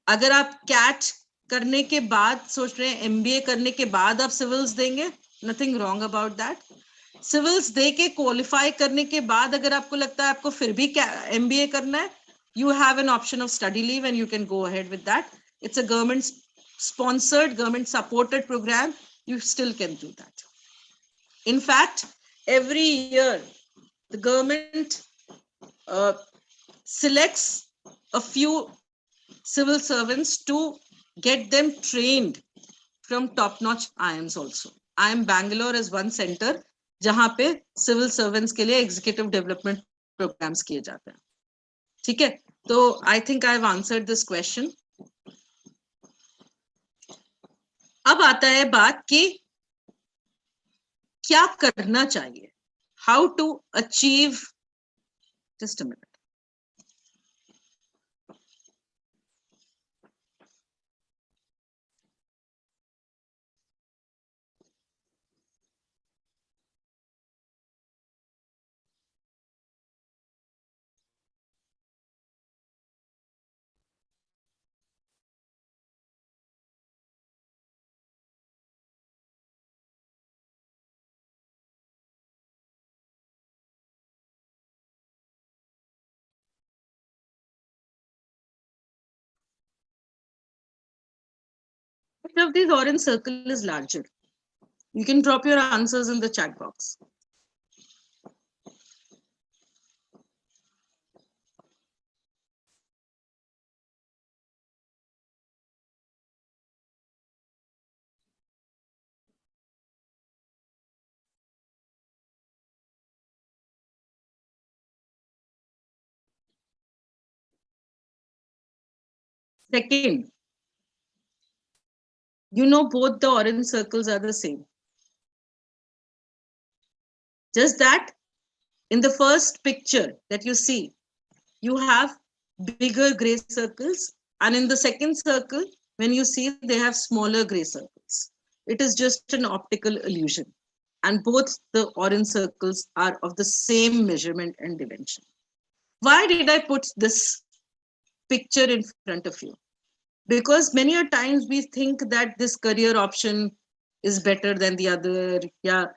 अगर आप कैट करने के बाद सोच रहे हैं MBA करने के बाद आप सिविल्स देंगे, nothing wrong about that. Civils दे के क्वालिफाई करने के बाद अगर आपको लगता है आपको फिर भी MBA करना है, you have an option of study leave and you can go ahead with that. It's a government sponsored, government supported program, you still can do that. In fact, every year the government selects a few civil servants to get them trained from top-notch IIMs also. IIM Bangalore is one center जहाँ पे civil servants के लिए executive development programs किए जाते हैं. ठीक है? तो I think I've answered this question. अब आता है बात कि क्या करना चाहिए? How to achieve? Just a minute. Which of these orange circle is larger? You can drop your answers in the chat box. Second, you know both the orange circles are the same. Just that in the first picture that you see, you have bigger gray circles, and in the second circle, when you see, they have smaller gray circles. It is just an optical illusion. And both the orange circles are of the same measurement and dimension. Why did I put this picture in front of you? Because many a times we think that this career option is better than the other. या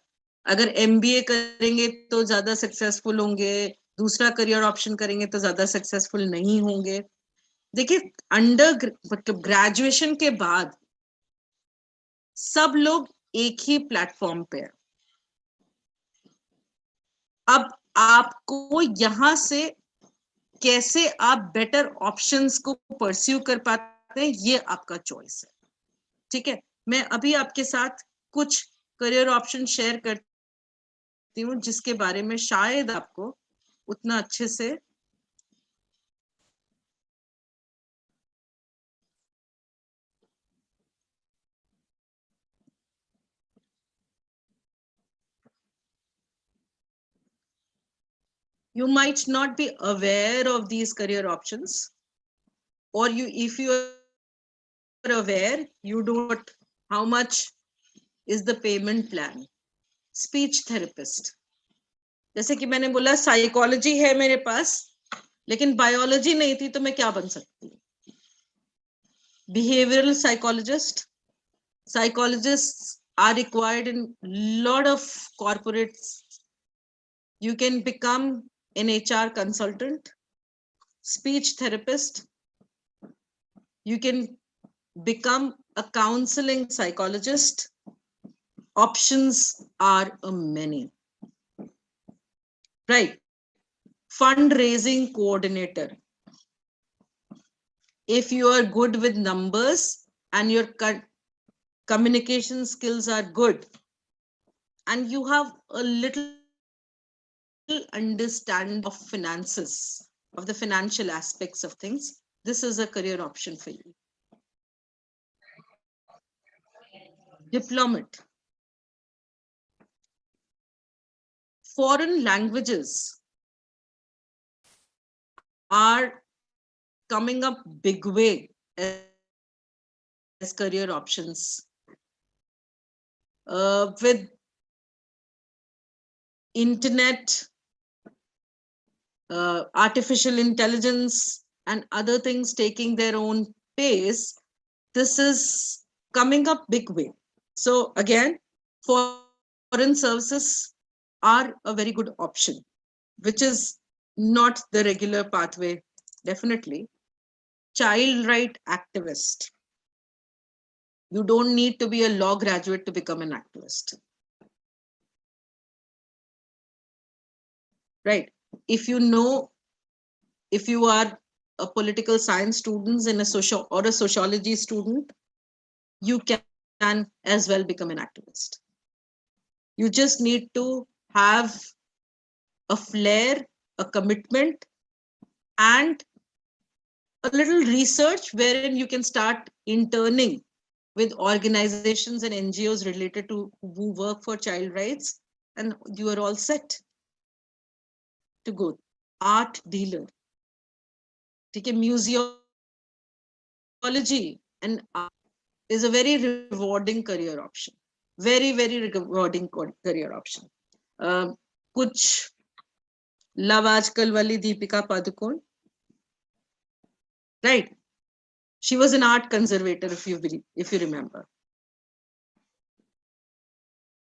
अगर MBA करेंगे तो ज़्यादा successful होंगे, दूसरा career option करेंगे तो ज़्यादा successful नहीं होंगे. देखिए मतलब graduation के बाद सब लोग एक ही platform पे हैं. अब आपको यहाँ से कैसे आप better options को pursue कर पाते हैं, ये आपका choice है. ठीक है, मैं अभी आपके साथ कुछ करियर ऑप्शन शेयर करती हूँ जिसके बारे में शायद आपको उतना अच्छे से you might not be aware of these career options, or if you are aware, you don't how much is the payment plan. Speech therapist, जैसे कि मैंने बोला साइकोलॉजी है मेरे पास लेकिन बायोलॉजी नहीं थी तो मैं क्या बन सकती हूँ? Behavioral psychologists are required in lot of corporates. You can become an HR consultant, speech therapist. You can become a counseling psychologist. Options are many. Right. Fundraising coordinator. If you are good with numbers and your communication skills are good and you have a little understanding of finances, of the financial aspects of things, this is a career option for you. Diplomat. Foreign languages are coming up big way as career options. With internet, artificial intelligence and other things taking their own pace, this is coming up big way. So again, foreign services are a very good option, which is not the regular pathway, definitely. Child right activist. You don't need to be a law graduate to become an activist. Right? If you are a political science student and a sociology student, you can as well become an activist. You just need to have a flair, a commitment, and a little research wherein you can start interning with organizations and NGOs related to who work for child rights, and you are all set to go. Art dealer, take a museology and art is a very rewarding career option. Very, very rewarding career option. कुछ love आजकल वाली Deepika Padukone, right? She was an art conservator, if you remember,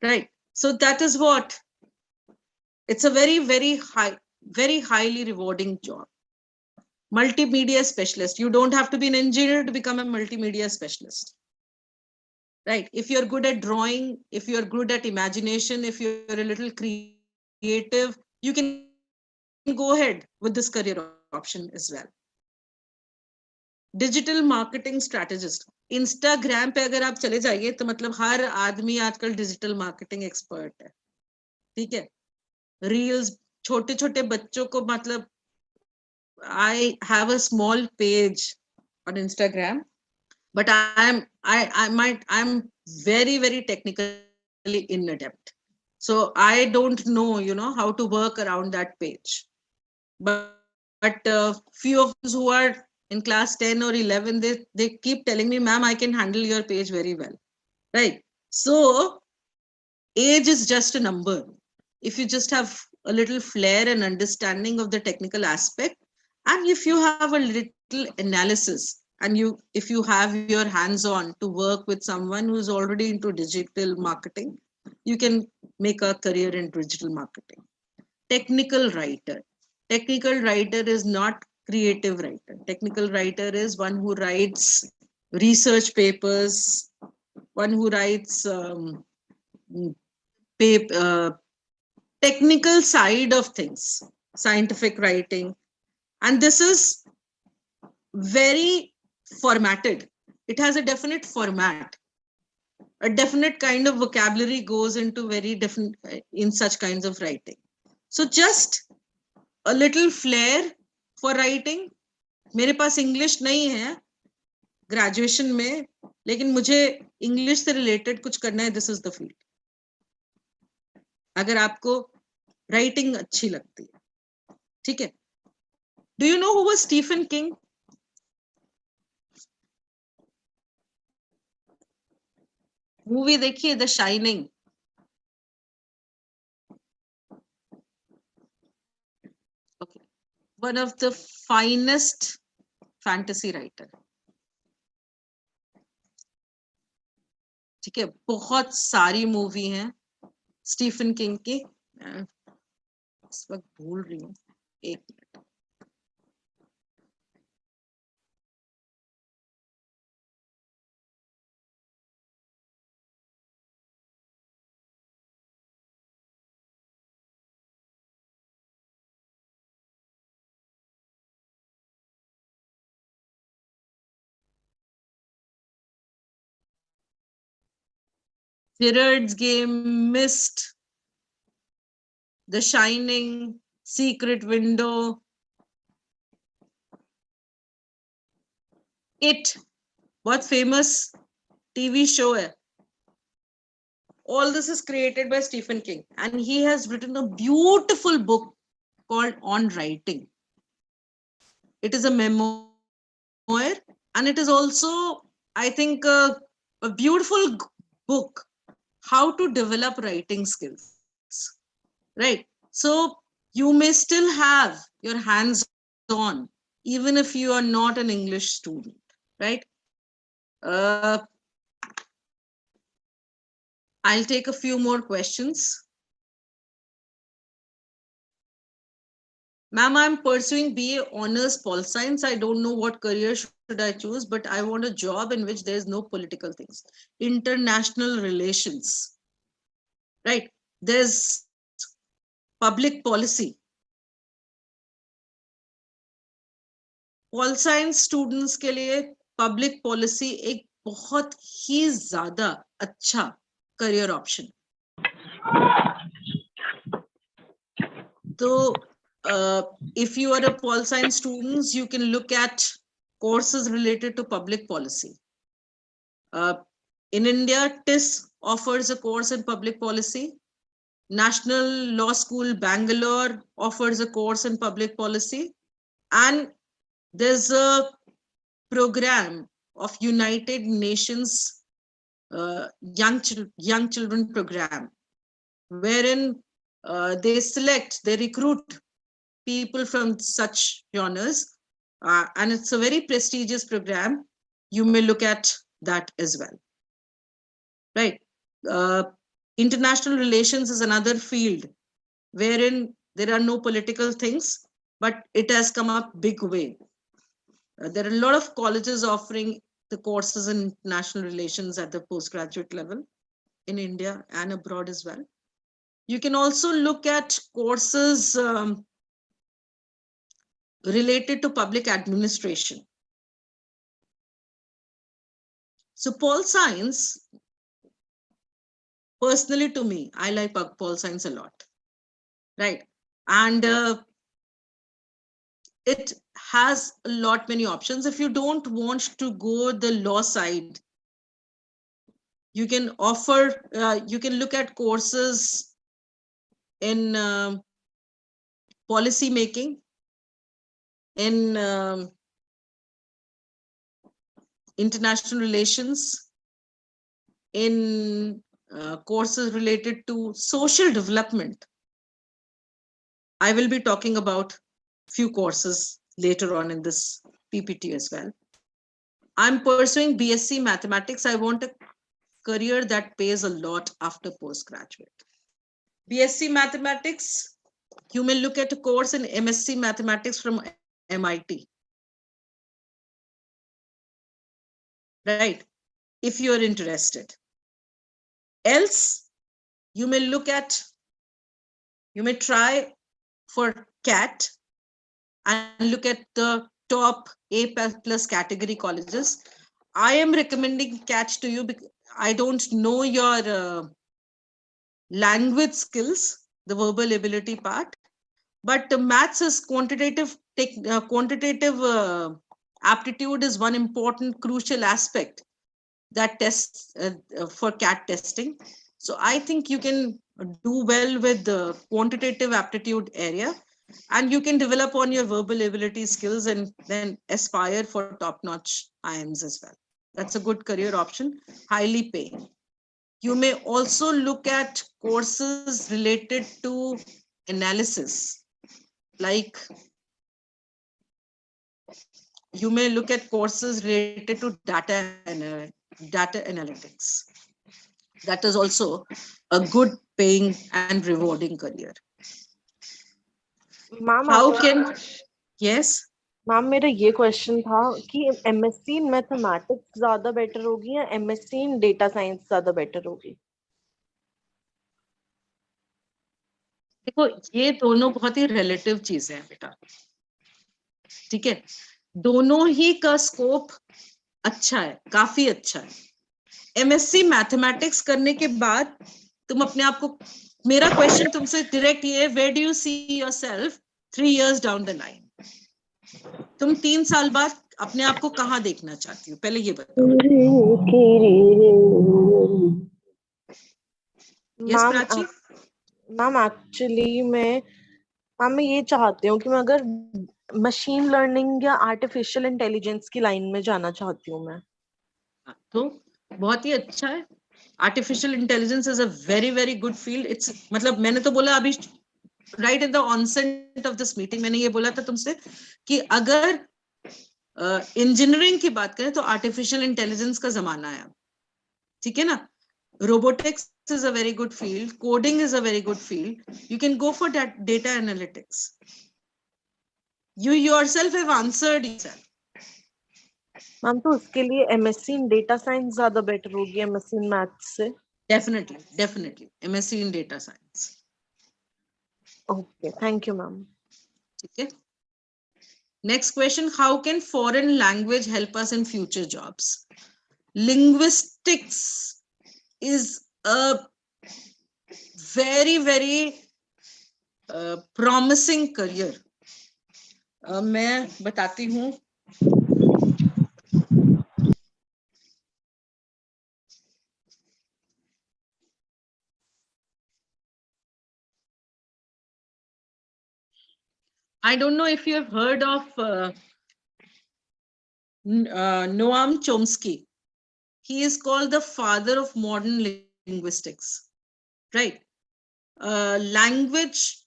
right? So that is what, it's a very, very highly rewarding job. Multimedia specialist. You don't have to be an engineer to become a multimedia specialist, right? If you're good at drawing, if you're good at imagination, if you're a little creative, you can go ahead with this career option as well. Digital marketing strategist, Instagram पे अगर आप चले जाइए तो मतलब हर आदमी आजकल digital marketing expert है, ठीक है? रील्स, छोटे छोटे बच्चों को मतलब, I have a small page on Instagram, but I'm very, very technically inadept, so I don't know, how to work around that page. But few of us who are in class 10 or 11, they keep telling me, ma'am, I can handle your page very well, right? So age is just a number. If you just have a little flair and understanding of the technical aspect, and if you have a little analysis, and if you have your hands on to work with someone who's already into digital marketing, you can make a career in digital marketing. Technical writer. Technical writer is not creative writer. Technical writer is one who writes research papers, one who writes technical side of things, scientific writing. And this is very formatted. It has a definite format. A definite kind of vocabulary goes into very different in such kinds of writing. So just a little flair for writing. मेरे पास English नहीं है graduation में, लेकिन मुझे English से related कुछ करना है, दिस इज द फील्ड. अगर आपको राइटिंग अच्छी लगती है, ठीक है? Do you know who was Stephen King? Movie देखिए the shining. Okay, one of the finest fantasy writer. ठीक है, बहुत सारी मूवी हैं स्टीफन किंग की. इस वक्त भूल रही हूँ, एक minute. Gerard's Game, Mist, The Shining, Secret Window, It, बहुत famous TV show है. All this is created by Stephen King, and he has written a beautiful book called On Writing. It is a memoir, and it is also, I think, a beautiful book, how to develop writing skills, right? So you may still have your hands on, even if you are not an English student, right? I'll take a few more questions. Ma'am, I'm pursuing BA Honors Pol Science. I don't know what career should I choose, but I want a job in which there is no political things. International relations, right? There's public policy. Pol Science students के लिए public policy एक बहुत ही ज़्यादा अच्छा career option. So, if you are a Pol Science students, you can look at courses related to public policy. In India, TIS offers a course in public policy. National Law School Bangalore offers a course in public policy. And there's a program of United Nations young children program, wherein they recruit people from such genres, and it's a very prestigious program. You may look at that as well, right? International relations is another field wherein there are no political things, but it has come up big way. There are a lot of colleges offering the courses in international relations at the postgraduate level in India and abroad as well. You can also look at courses related to public administration. So Pol Science, personally to me, I like Pol Science a lot, right? And it has a lot many options. If you don't want to go the law side, you can you can look at courses in policy making, in international relations, in courses related to social development. I will be talking about few courses later on in this PPT as well. I'm pursuing BSc Mathematics. I want a career that pays a lot after postgraduate. BSc Mathematics, you may look at a course in MSc Mathematics from MIT. Right, if you are interested. Else, you may try for CAT and look at the top A plus category colleges. I am recommending CAT to you because I don't know your language skills, the verbal ability part, but maths is quantitative aptitude is one important crucial aspect that tests for CAT testing. So I think you can do well with the quantitative aptitude area, and you can develop on your verbal ability skills and then aspire for top-notch IIMs as well. That's a good career option, highly paying. You may also look at courses related to analysis, like you may look at courses related to data analytics. That is also a good paying and rewarding career. Ma'am How can, yes? Ma'am मेरा ये question था कि MSc in mathematics ज्यादा better होगी या MSc in data science ज्यादा better होगी? देखो, ये दोनों बहुत ही रिलेटिव चीजें हैं बेटा, ठीक है? दोनों ही का स्कोप अच्छा है, काफी अच्छा है. एमएससी मैथमेटिक्स करने के बाद तुम अपने आप को, मेरा क्वेश्चन तुमसे डायरेक्ट ये है, where do you see yourself 3 years down the line? तुम 3 साल बाद अपने आप को कहाँ देखना चाहती हो, पहले ये बताओ. यस प्राची? मैम एक्चुअली मैं ये चाहती हूँ कि मैं अगर मशीन लर्निंग या आर्टिफिशियल इंटेलिजेंस की लाइन में जाना चाहती हूँ मैं. तो बहुत ही अच्छा है. Artificial intelligence is a very very good field. It's मतलब मैंने तो बोला अभी right in the onset of this meeting, मैंने ये बोला था तुमसे कि अगर इंजीनियरिंग की बात करें तो आर्टिफिशियल इंटेलिजेंस का जमाना है, ठीक है ना? Robotics is a very good field, coding is a very good field. You can go for that data analytics. You yourself have answered yourself. Ma'am तो उसके लिए MSc in data science ज्यादा बेटर होगी MSc in maths से. Definitely, definitely. MSc in data science. Okay, thank you ma'am. Okay. Next question, how can foreign language help us in future jobs? Linguistics is a very, very promising career. मैं बताती हूँ. I don't know if you have heard of Noam Chomsky. He is called the father of modern linguistics, right? Language,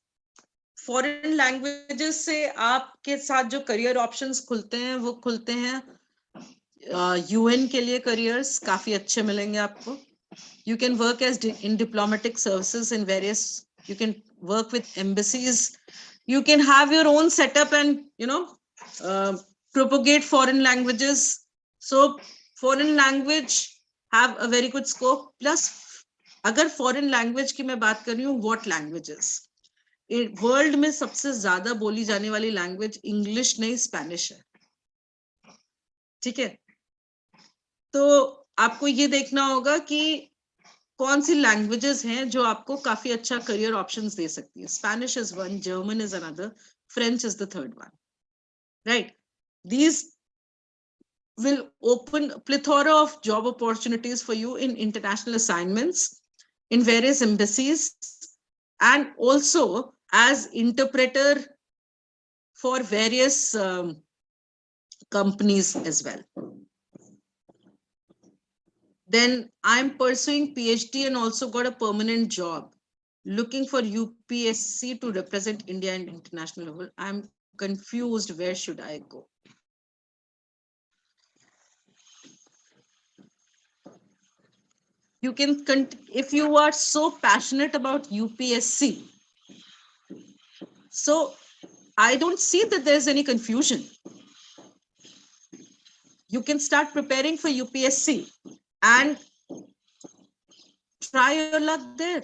foreign languages से आपके साथ जो career options खुलते हैं वो खुलते हैं UN के लिए careers काफी अच्छे मिलेंगे आपको. You can work as in diplomatic services in various, you can work with embassies, you can have your own setup and propagate foreign languages. So foreign language have a very good scope. Plus अगर foreign language की मैं बात कर रही हूँ, what languages? World में सबसे ज्यादा बोली जाने वाली लैंग्वेज इंग्लिश नहीं स्पेनिश है. ठीक है, तो आपको ये देखना होगा कि कौन सी लैंग्वेजेस हैं जो आपको काफी अच्छा करियर ऑप्शंस दे सकती है. Spanish is one, German is another, French is the third one, right? These will open a plethora of job opportunities for you in international assignments, in various embassies, and also as interpreter for various companies as well. Then I'm pursuing PhD and also got a permanent job, looking for UPSC to represent India in international level. I'm confused, where should I go? You can, if you are so passionate about UPSC, so I don't see that there's any confusion. You can start preparing for UPSC and try your luck there.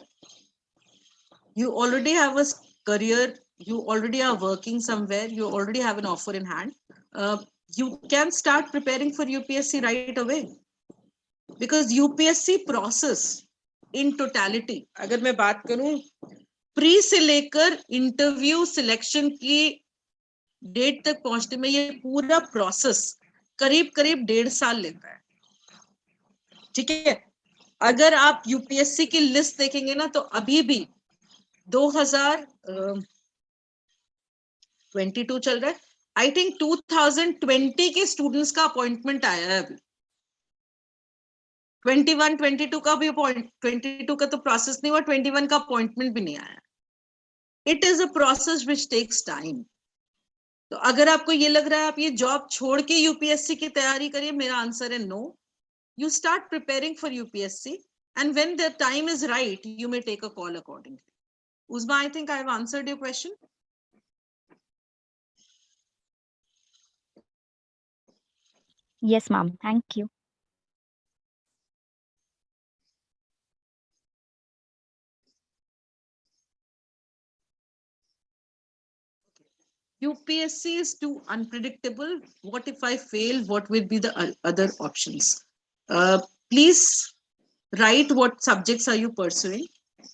You already have a career, you already are working somewhere, you already have an offer in hand. You can start preparing for UPSC right away, because UPSC process in totality, अगर मैं बात करूं pre से लेकर interview selection की date तक पहुंचने में, ये पूरा प्रोसेस करीब करीब 1.5 साल लेता है. ठीक है, अगर आप यूपीएससी की लिस्ट देखेंगे ना, तो अभी भी 2022 चल रहा है, आई थिंक 2020 के स्टूडेंट्स का अपॉइंटमेंट आया है अभी. 21 22 का भी 22 का तो प्रोसेस नहीं हुआ, 21 का अपॉइंटमेंट भी नहीं आया. It is a process which takes time. तो अगर आपको ये लग रहा है आप ये जॉब छोड़ के यूपीएससी की तैयारी करिए, मेरा आंसर है no. You start preparing for UPSC, and when the time is right, you may take a call accordingly. Uzma, I think I have answered your question. Yes, ma'am. Thank you. UPSC is too unpredictable. What if I fail? What will be the other options? Please write what subjects are you pursuing.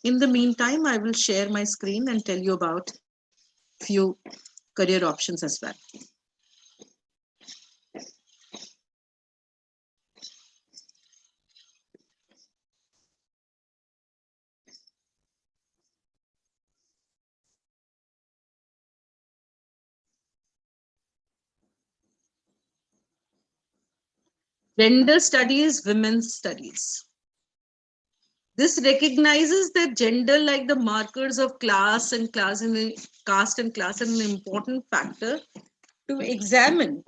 In the meantime, I will share my screen and tell you about few career options as well. Gender studies, women's studies. This recognizes that gender, like the markers of class and caste and class, is an important factor to examine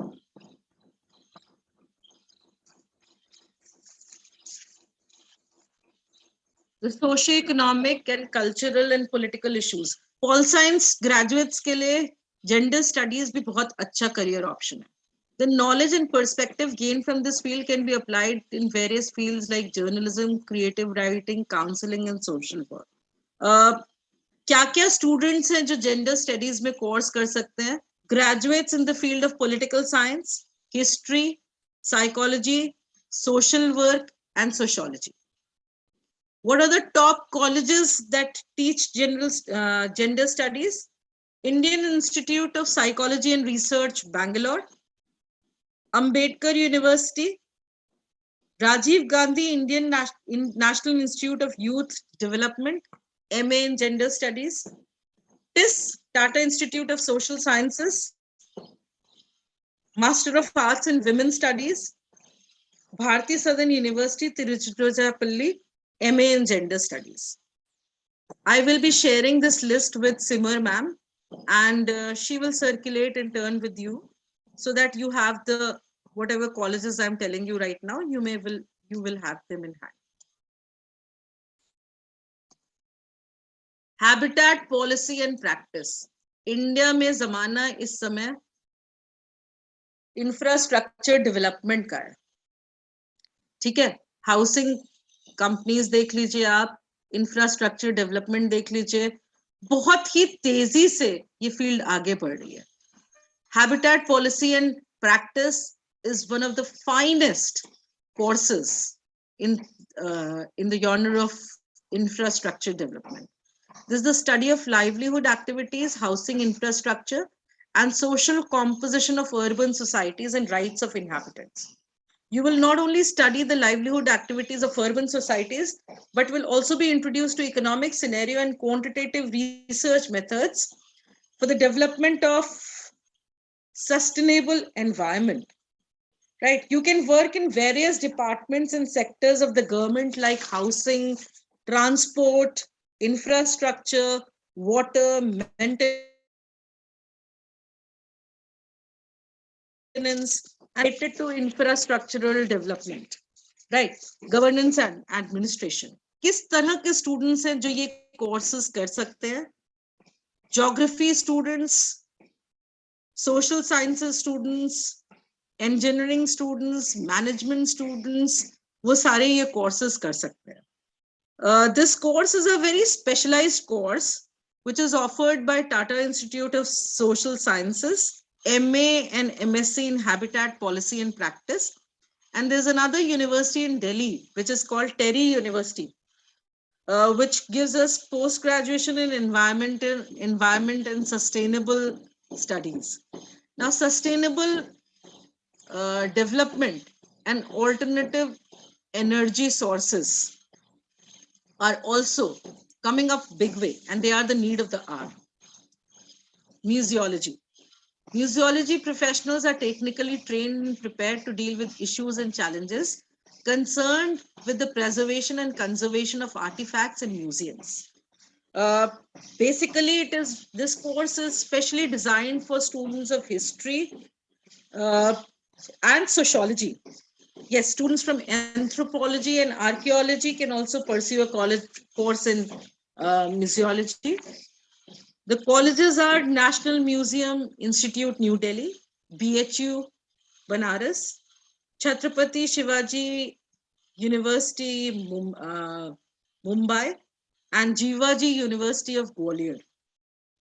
the socio-economic and cultural and political issues. Pol science graduates के लिए gender studies भी बहुत अच्छा career option है. The knowledge and perspective gained from this field can be applied in various fields like journalism, creative writing, counseling, and social work. क्या क्या students हैं जो जेंडर स्टडीज में कोर्स कर सकते हैं? Graduates in the field of political science, history, psychology, social work, and sociology. What are the top colleges that teach gender studies? Indian Institute of Psychology and Research, Bangalore, Ambedkar University, Rajiv Gandhi Indian National Institute of Youth Development, MA in Gender Studies, TIS, Tata Institute of Social Sciences, Master of Arts in Women's Studies, Bharati Southern University, Tiruchirappalli, MA in Gender Studies. I will be sharing this list with Simar ma'am, and she will circulate in turn with you so that you have the whatever colleges I'm telling you right now, you will have them in hand. Habitat policy and practice. India में जमाना इस समय infrastructure development का है. ठीक है, housing companies देख लीजिए आप, इंफ्रास्ट्रक्चर डेवलपमेंट देख लीजिए, बहुत ही तेजी से ये फील्ड आगे बढ़ रही है. Habitat policy and practice is one of the finest courses in the genre of infrastructure development. This is the study of livelihood activities, housing infrastructure, and social composition of urban societies and rights of inhabitants. You will not only study the livelihood activities of urban societies, but will also be introduced to economic scenario and quantitative research methods for the development of sustainable environment. Right? You can work in various departments and sectors of the government like housing, transport, infrastructure, water, maintenance, related to infrastructural development, right? Governance and administration. किस तरह के students हैं जो ये courses कर सकते हैं? Geography students, social sciences students, engineering students, management students, वो सारे ये courses कर सकते हैं. This course is a very specialized course which is offered by Tata Institute of Social Sciences, MA and MSc in Habitat Policy and Practice. And there's another university in Delhi, which is called Terry University, which gives us post-graduation in environment and sustainable studies. Now, sustainable development and alternative energy sources are also coming up big way, and they are the need of the hour. Museology. Museology professionals are technically trained and prepared to deal with issues and challenges concerned with the preservation and conservation of artifacts and museums. Basically, this course is specially designed for students of history and sociology. Yes, students from anthropology and archaeology can also pursue a college course in museology. The colleges are National Museum Institute, New Delhi, BHU, Banaras, Chhatrapati Shivaji University, Mumbai, and Jivaji University of Gwalior.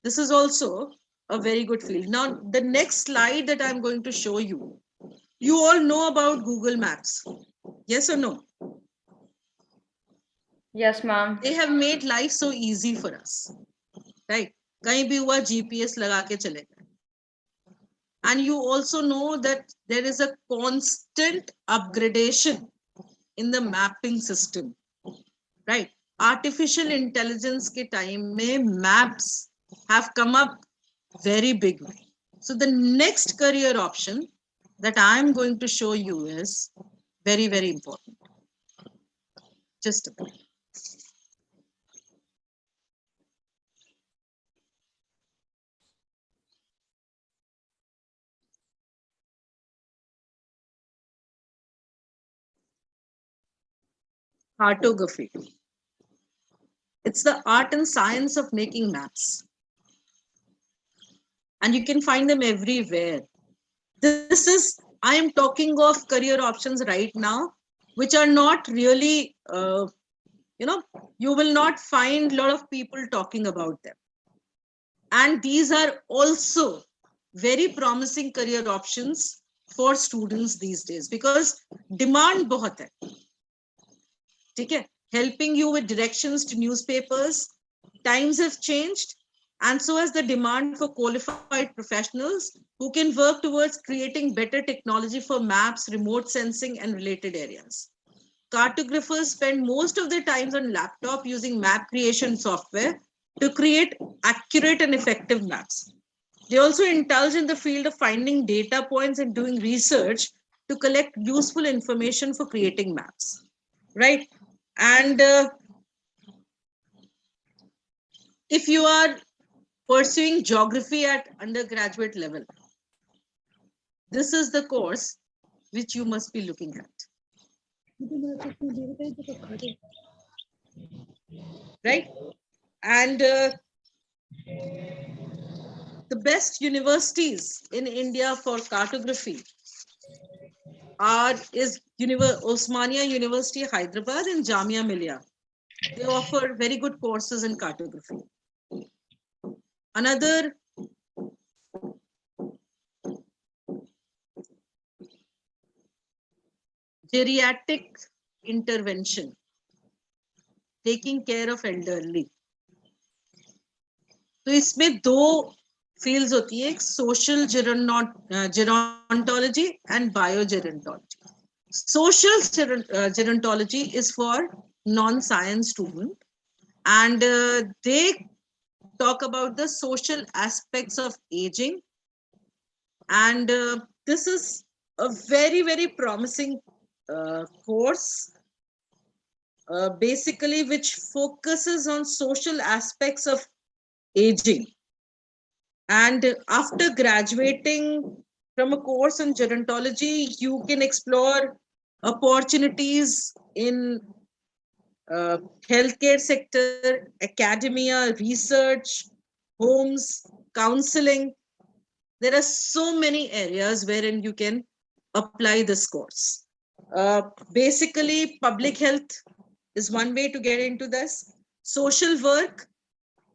This is also a very good field. Now, the next slide that I'm going to show you, you all know about Google Maps. Yes or no? Yes, ma'am. They have made life so easy for us, right? कहीं भी हुआ GPS लगा के चले गए. And you also know that there is a constant upgradation in the mapping system, right? Artificial intelligence के time में maps have come up very big way. So the next career option that I'm going to show you is very, very important. Just a minute. Cartography. It's the art and science of making maps. and you can find them everywhere. This is, I am talking of career options right now, which are not really, you will not find a lot of people talking about them. And these are also very promising career options for students these days, because demand बहुत है. ठीक है? Helping you with directions to newspapers. Times have changed, and so has the demand for qualified professionals who can work towards creating better technology for maps, remote sensing, and related areas. Cartographers spend most of their time on laptop using map creation software to create accurate and effective maps. They also indulge in the field of finding data points and doing research to collect useful information for creating maps, right? And if you are pursuing geography at undergraduate level, this is the course which you must be looking at. Right? And the best universities in India for cartography is Osmania University, Hyderabad, and Jamia Millia. They offer very good courses in cartography. Another geriatric intervention, taking care of elderly. तो इसमें दो fields होती है, एक social gerontology and biogerontology. Social gerontology is for non-science student, and they talk about the social aspects of aging, and this is a very, very promising course, basically which focuses on social aspects of aging. And after graduating from a course in gerontology, you can explore opportunities in healthcare sector, academia, research, homes, counseling. There are so many areas wherein you can apply this course. Basically, public health is one way to get into this. Social work,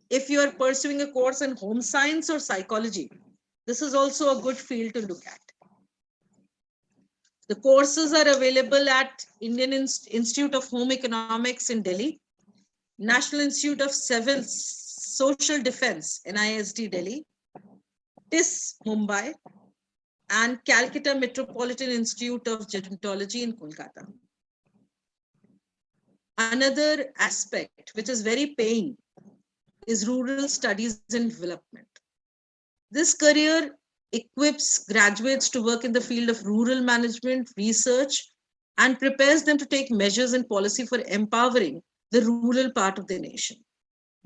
if you are pursuing a course in home science or psychology, this is also a good field to look at. The courses are available at Indian Institute of Home Economics in Delhi, National Institute of Civil Social Defense, NISD Delhi, TIS Mumbai, and Calcutta Metropolitan Institute of Gerontology in Kolkata. Another aspect which is very paying is rural studies and development. This career equips graduates to work in the field of rural management, research, and prepares them to take measures and policy for empowering the rural part of the nation.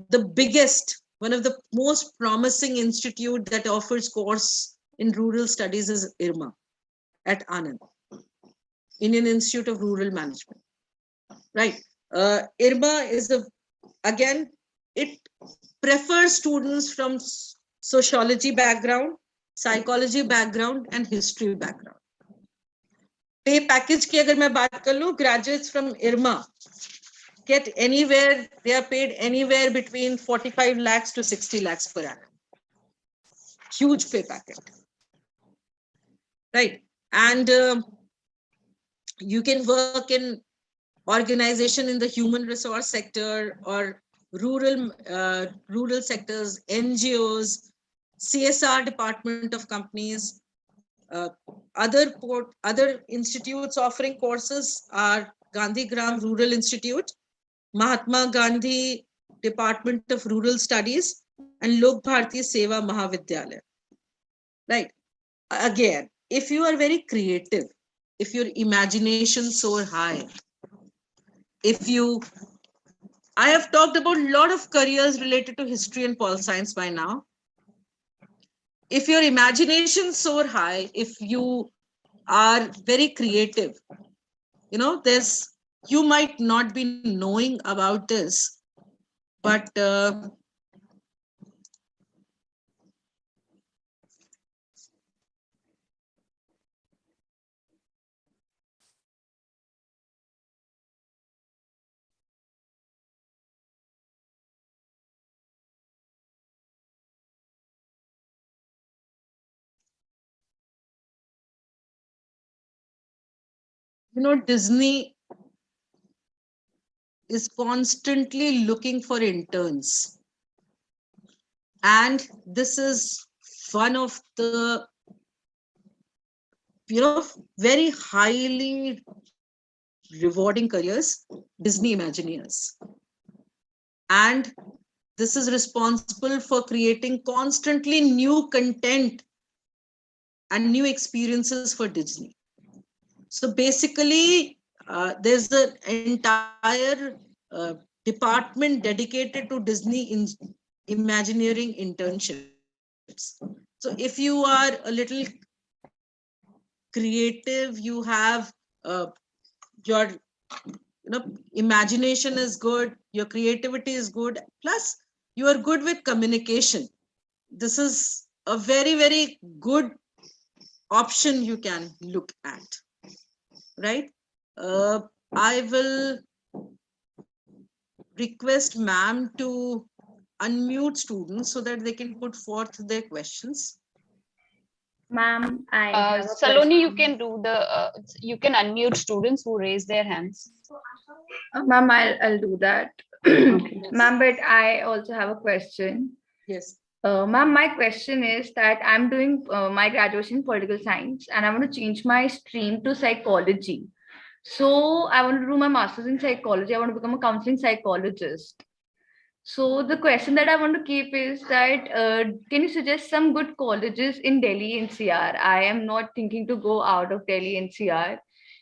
The biggest, one of the most promising institute that offers course in rural studies is IRMA at Anand, Indian Institute of Rural Management. Right. IRMA is again, it prefers students from sociology background, psychology background, and history background. Pay package की अगर मैं बात कर लूं, graduates from IRMA get anywhere, they are paid anywhere between 45 lakhs to 60 lakhs per annum. Huge pay packet. Right. And you can work in organization in the human resource sector or rural sectors, NGOs, CSR department of companies. Other institutes offering courses are Gandhigram Rural Institute, Mahatma Gandhi Department of Rural Studies, and Lok Bharti Seva Mahavidyalaya. Right. Again, if you are very creative, if your imagination soar high, I have talked about a lot of careers related to history and pol science by now. If your imagination soar high, if you are very creative, you might not be knowing about this, but Disney is constantly looking for interns. And this is one of the, very highly rewarding careers, Disney Imagineers. And this is responsible for creating constantly new content and new experiences for Disney. So basically, there's an entire department dedicated to Disney in Imagineering internships. So if you are a little creative, you have your imagination is good, your creativity is good, plus you are good with communication. This is a very, very good option you can look at, right? I will request ma'am to unmute students so that they can put forth their questions. Ma'am, I have a Saloni, you question. can do the, you can unmute students who raise their hands. Ma'am, I'll do that. Okay. Ma'am, but I also have a question. Yes. Ma'am, my question is that I'm doing my graduation in political science and I want to change my stream to psychology. So I want to do my master's in psychology. I want to become a counseling psychologist. So the question that I want to keep is that can you suggest some good colleges in Delhi NCR? I am not thinking to go out of Delhi NCR.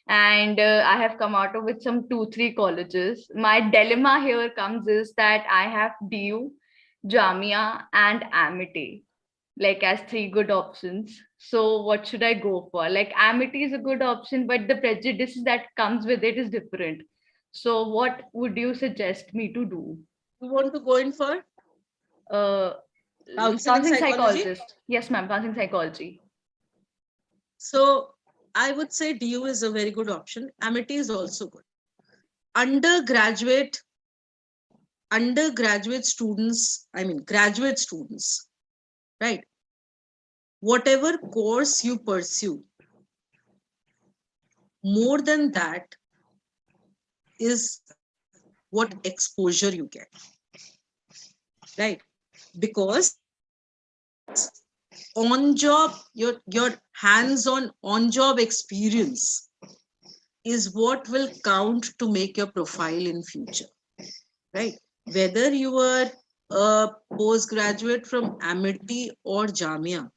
And I have come out with some 2-3 colleges. My dilemma here comes is that I have DU, Jamia, and Amity, like as 3 good options. So what should I go for? Like Amity is a good option, but the prejudice that comes with it is different. So what would you suggest me to do? You want to go in for Counseling psychology? psychologist. Yes, ma'am, counseling psychology. So I would say DU is a very good option. Amity is also good. Undergraduate students, graduate students, right? Whatever course you pursue, more than that is what exposure you get, right? Because on job, your hands-on on-job experience is what will count to make your profile in future, right? Whether you are a postgraduate from Amity or Jamia,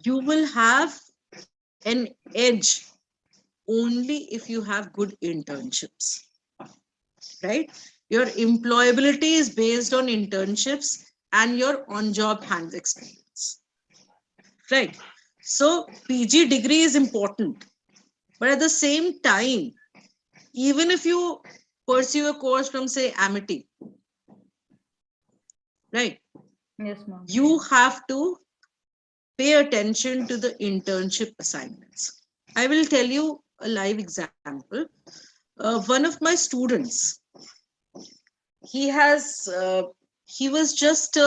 you will have an edge only if you have good internships, right? Your employability is based on internships and your on-job hands experience, right? So PG degree is important, but at the same time, even if you pursue a course from, say, Amity, right? Yes, ma'am. You have to pay attention to the internship assignments. I will tell you a live example. One of my students, he was just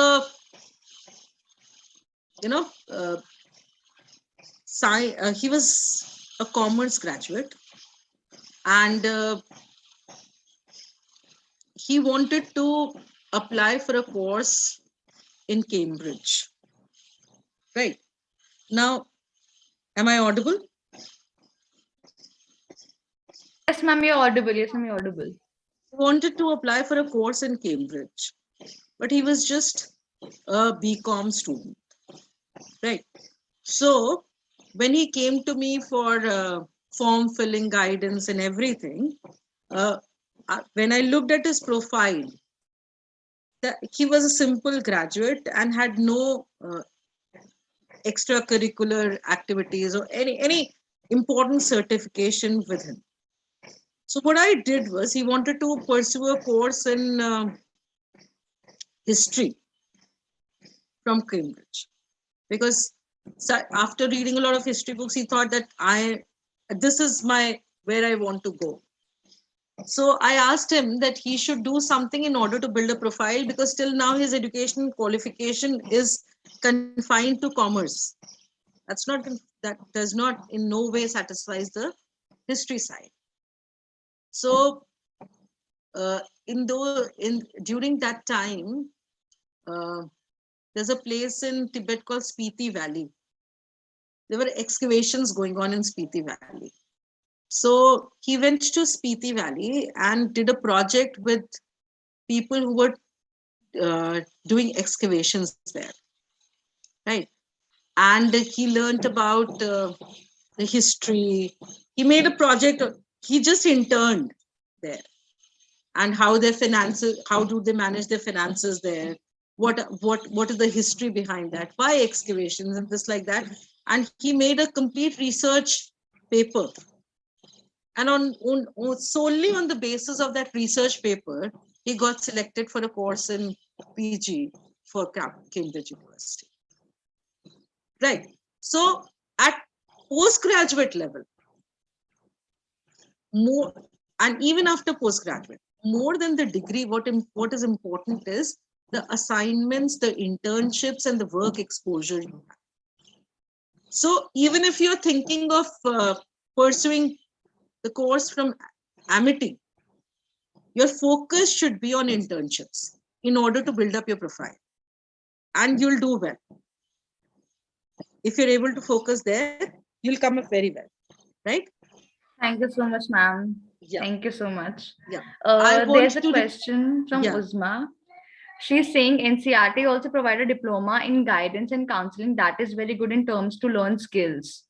he was a commerce graduate, and he wanted to apply for a course in Cambridge. Right. Now, am I audible? Yes, ma'am, you're audible. Yes, ma'am, you're audible. He wanted to apply for a course in Cambridge, but he was just a BCom student. Right. So when he came to me for form filling guidance and everything, when I looked at his profile, he was a simple graduate and had no extracurricular activities or any important certification with him. So what I did was, he wanted to pursue a course in history from Cambridge, because after reading a lot of history books, he thought that this is where I want to go. So I asked him that he should do something in order to build a profile, because till now his education qualification is confined to commerce. That does not in no way satisfies the history side. So during that time, there's a place in Tibet called Spiti Valley. There were excavations going on in Spiti Valley. So he went to Spiti Valley and did a project with people who were doing excavations there, right? And he learned about the history. He made a project. He just interned there, and how their finances, how do they manage their finances there? What is the history behind that? Why excavations and this like that? And he made a complete research paper. And solely on the basis of that research paper, he got selected for a course in PG for Cambridge University. Right. So at postgraduate level, more, and even after postgraduate, more than the degree, what is important is the assignments, the internships, and the work exposure you have. So even if you're thinking of pursuing the course from Amity, your focus should be on internships in order to build up your profile, and you'll do well. If you're able to focus there, you'll come up very well, right? Thank you so much, ma'am. Yeah. Thank you so much. Yeah. There's a question from Uzma. She's saying NCERT also provide a diploma in guidance and counseling that is very good in terms to learn skills.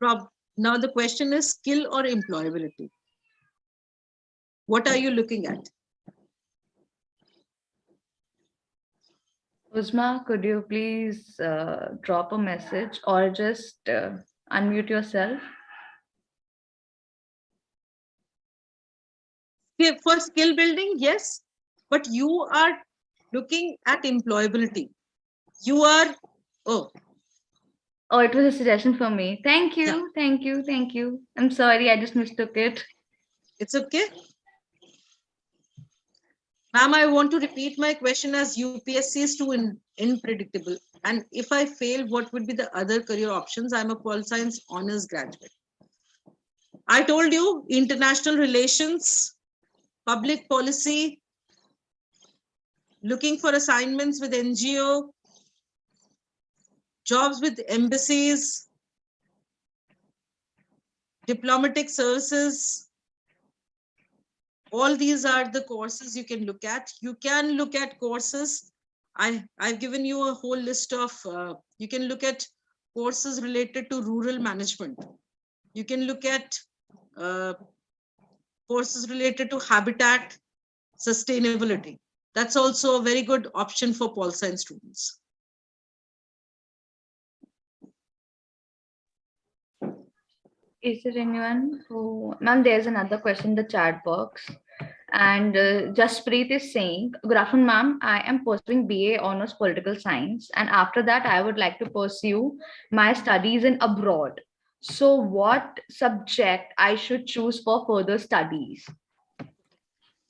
Now the question is skill or employability. What are you looking at? Uzma, could you please drop a message or just unmute yourself? For skill building, yes, but you are looking at employability. You are, Oh, it was a suggestion for me. Thank you. Yeah. Thank you. Thank you. I'm sorry, I just mistook it. It's okay. Ma'am, I want to repeat my question as UPSC is too unpredictable. And if I fail, what would be the other career options? I'm a Pol Science honors graduate. I told you, international relations, public policy, looking for assignments with NGO, jobs with embassies, diplomatic services. All these are the courses you can look at. You can look at courses. I've given you a whole list of, you can look at courses related to rural management. You can look at courses related to habitat sustainability. That's also a very good option for Pol Science students. Is there anyone who, ma'am, there's another question in the chat box. And Jaspreet is saying, good afternoon, ma'am. I am pursuing BA Honors Political Science. And after that, I would like to pursue my studies in abroad. So what subject I should choose for further studies?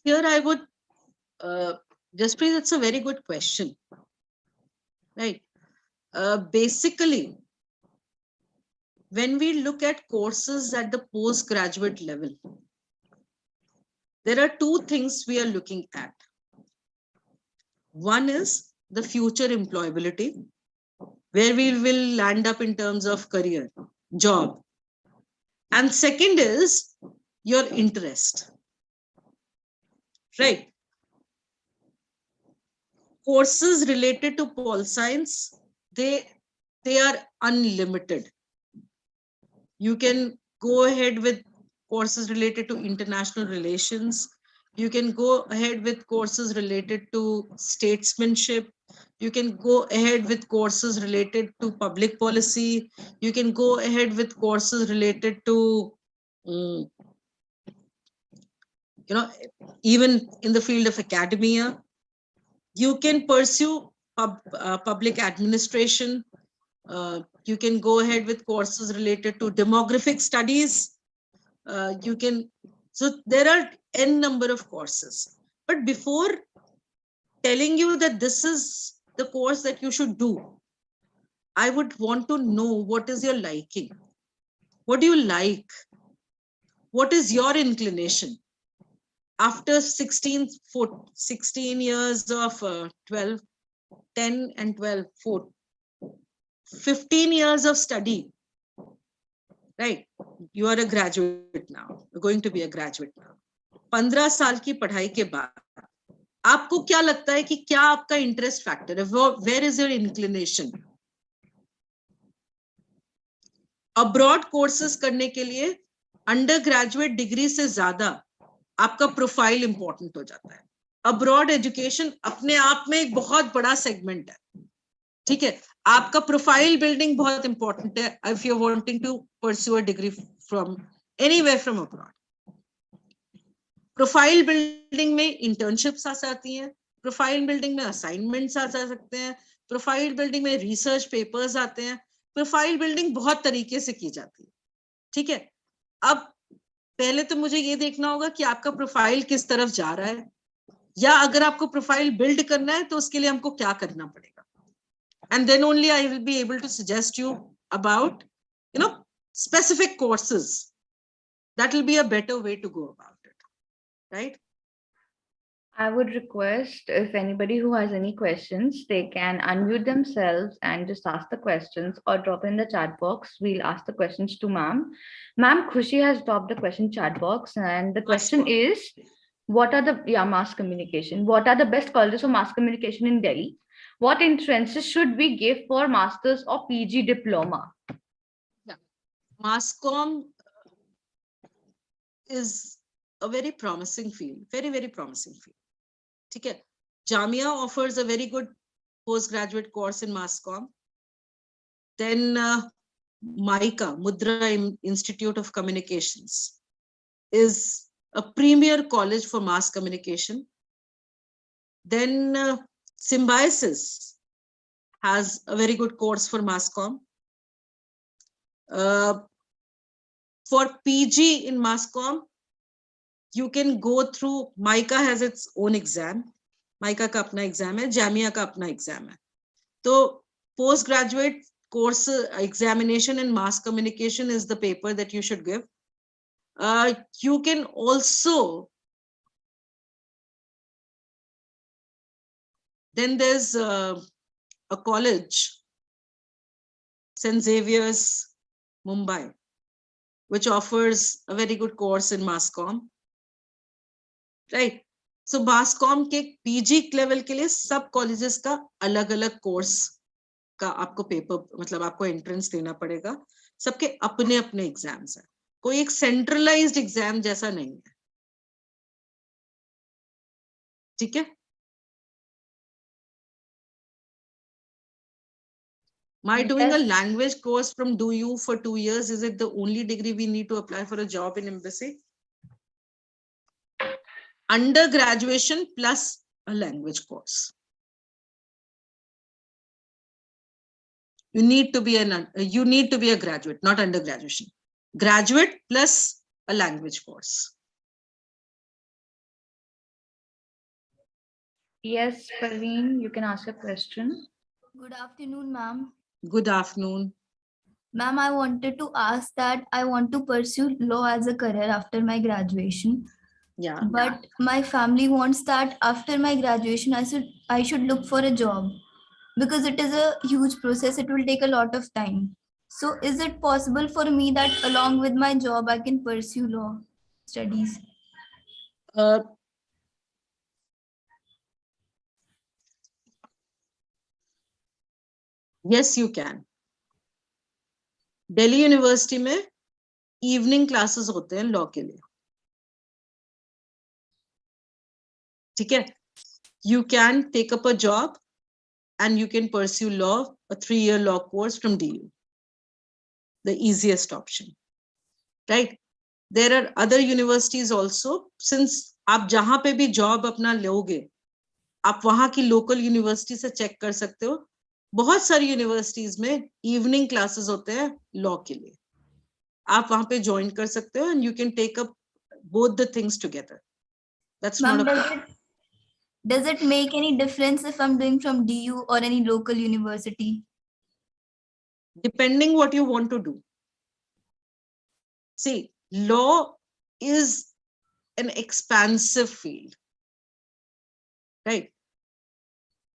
Here I would, Jaspreet, that's a very good question. Right. Basically, when we look at courses at the postgraduate level, there are two things we are looking at. One is the future employability, where we will land up in terms of career, job. And second is your interest. Right. Courses related to Pol Science, they are unlimited. You can go ahead with courses related to international relations. You can go ahead with courses related to statesmanship. You can go ahead with courses related to public policy. You can go ahead with courses related to, even in the field of academia. You can pursue public administration. You can go ahead with courses related to demographic studies. So there are n number of courses. But before telling you that this is the course that you should do, I would want to know what is your liking. What do you like? What is your inclination? After 16 years of 12, 10 and 12, 15 years of study, right? You are a graduate now. You're going to be a graduate now. 15 साल की पढ़ाई के बाद आपको क्या लगता है कि क्या आपका इंटरेस्ट फैक्टर है? Where is your inclination? Abroad courses करने के लिए अंडर ग्रेजुएट डिग्री से ज्यादा आपका प्रोफाइल इंपॉर्टेंट हो जाता है. अब्रॉड एजुकेशन अपने आप में एक बहुत बड़ा सेगमेंट है. ठीक है, आपका प्रोफाइल बिल्डिंग बहुत इंपॉर्टेंट है if you are wanting to pursue a degree from anywhere from abroad. Profile building में इंटर्नशिप्स आ जाती हैं, प्रोफाइल बिल्डिंग में असाइनमेंट्स आ जा सकते हैं, प्रोफाइल बिल्डिंग में रिसर्च पेपर्स आते हैं. प्रोफाइल बिल्डिंग बहुत तरीके से की जाती है. ठीक है, अब पहले तो मुझे ये देखना होगा कि आपका प्रोफाइल किस तरफ जा रहा है, या अगर आपको प्रोफाइल बिल्ड करना है तो उसके लिए हमको क्या करना पड़ेगा. And then only I will be able to suggest you about specific courses. That will be a better way to go about it, right? I would request if anybody who has any questions, they can unmute themselves and just ask the questions or drop in the chat box. We'll ask the questions to ma'am. Ma'am, Khushi has dropped the question chat box, and the question is, what are the mass communication? What are the best colleges for mass communication in Delhi? What entrances should we give for masters or PG diploma? Mass comm is a very promising field, very, very promising field. ठीक है, Jamia offers a very good postgraduate course in mass comm. Then MICA, Mudra Institute of Communications, is a premier college for mass communication. Then Symbiosis has a very good course for mass comm. For PG in mass comm, you can go through, MICA has its own exam. MICA का अपना exam है, Jamia का अपना exam है. तो postgraduate course examination in mass communication is the paper that you should give. You can also, then there's a college, St. Xavier's, Mumbai, which offers a very good course in mass comm, right? So mass comm के PG level के लिए सब colleges का अलग अलग course का आपको paper, मतलब आपको entrance देना पड़ेगा. सबके अपने अपने exams हैं, कोई एक centralized exam जैसा नहीं है. ठीक है? My doing a language course from DU for 2 years, is it the only degree we need to apply for a job in embassy? Undergraduation plus a language course. You need to be a graduate, not undergraduation. Graduate plus a language course. Yes, Parveen, you can ask a question. Good afternoon, ma'am. Good afternoon. Ma'am, I wanted to ask that I want to pursue law as a career after my graduation. Yeah. But my family wants that after my graduation, I should look for a job because it is a huge process. It will take a lot of time. So is it possible for me that along with my job, I can pursue law studies? Yes, you can. Delhi University में evening classes होते हैं law के लिए. ठीक है? You can take up a job and you can pursue law, a 3-year law course from DU. The easiest option, right? There are other universities also. Since आप जहाँ पे भी job अपना लोगे, आप वहाँ की local university से check कर सकते हो. बहुत सारी यूनिवर्सिटीज में इवनिंग क्लासेस होते हैं लॉ के लिए, आप वहां पे ज्वाइन कर सकते हो and you can take up both the things together. That's not a problem. Does it make any difference if I'm doing from DU or any local university? depending what you want to do. See, law is an expansive field, right?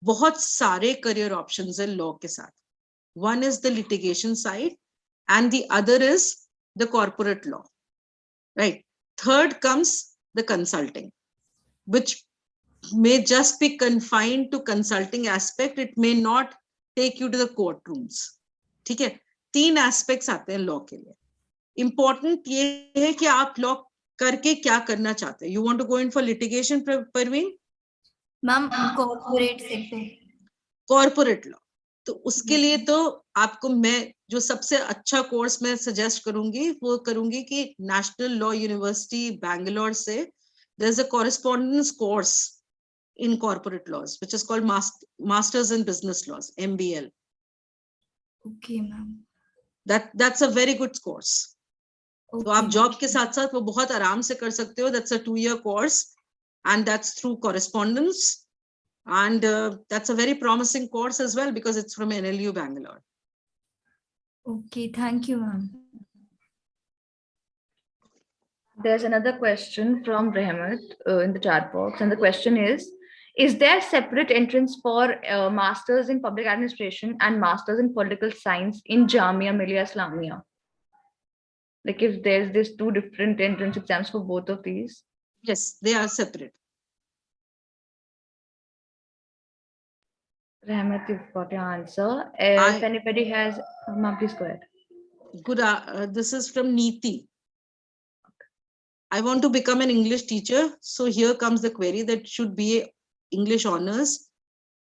बहुत सारे career options है law के साथ. One is the litigation side and the other is the corporate law, right? Third comes the consulting, which may just be confined to consulting aspect. It may not take you to the courtrooms. ठीक है? 3 aspects आते हैं law के लिए. Important ये है कि आप law करके क्या करना चाहते हैं. You want to go in for litigation, Parveen? Ma'am, corporate sector. Corporate law. तो उसके लिए तो आपको मैं जो सबसे अच्छा कोर्स मैं सजेस्ट करूंगी वो करूंगी कि नेशनल लॉ यूनिवर्सिटी बैंगलोर से there is a correspondence course in corporate laws, which is called Masters in Business Laws, MBL. Okay, ma'am. That's a very good course. Okay. तो आप जॉब के साथ साथ वो बहुत आराम से कर सकते हो. That's a 2-year course, and that's through correspondence, and that's a very promising course as well because it's from NLU Bangalore. Okay, thank you, ma'am. There's another question from Rehmat in the chat box, and the question is there separate entrance for masters in public administration and masters in political science in Jamia Millia Islamia? Like if there's this 2 different entrance exams for both of these? Yes, they are separate. Rehmat, you've got your answer. If anybody has, ma'am, please go ahead. Good. This is from Neeti. I want to become an English teacher. So here comes the query that should be English honors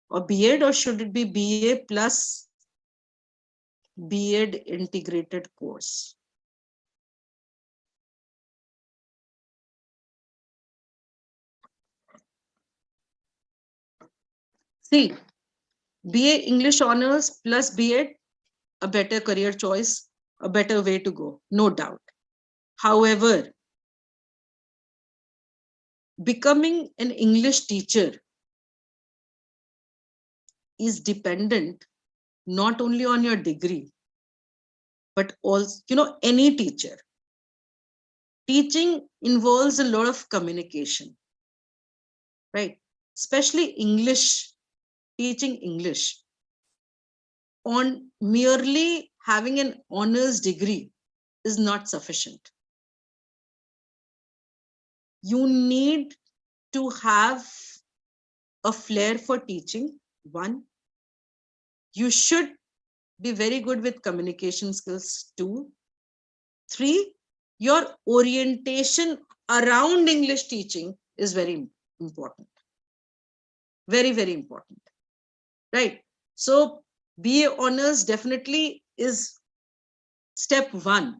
or B.Ed, or should it be BA plus B.Ed integrated course? See, BA English honors plus B.Ed, a better career choice, a better way to go, no doubt. However, becoming an English teacher is dependent not only on your degree, but also, any teacher. Teaching involves a lot of communication, right? Especially English, teaching English. On merely having an honors degree is not sufficient. You need to have a flair for teaching, 1. You should be very good with communication skills, 2. 3, your orientation around English teaching is very important. Very, very important, right? So BA honors definitely is step 1.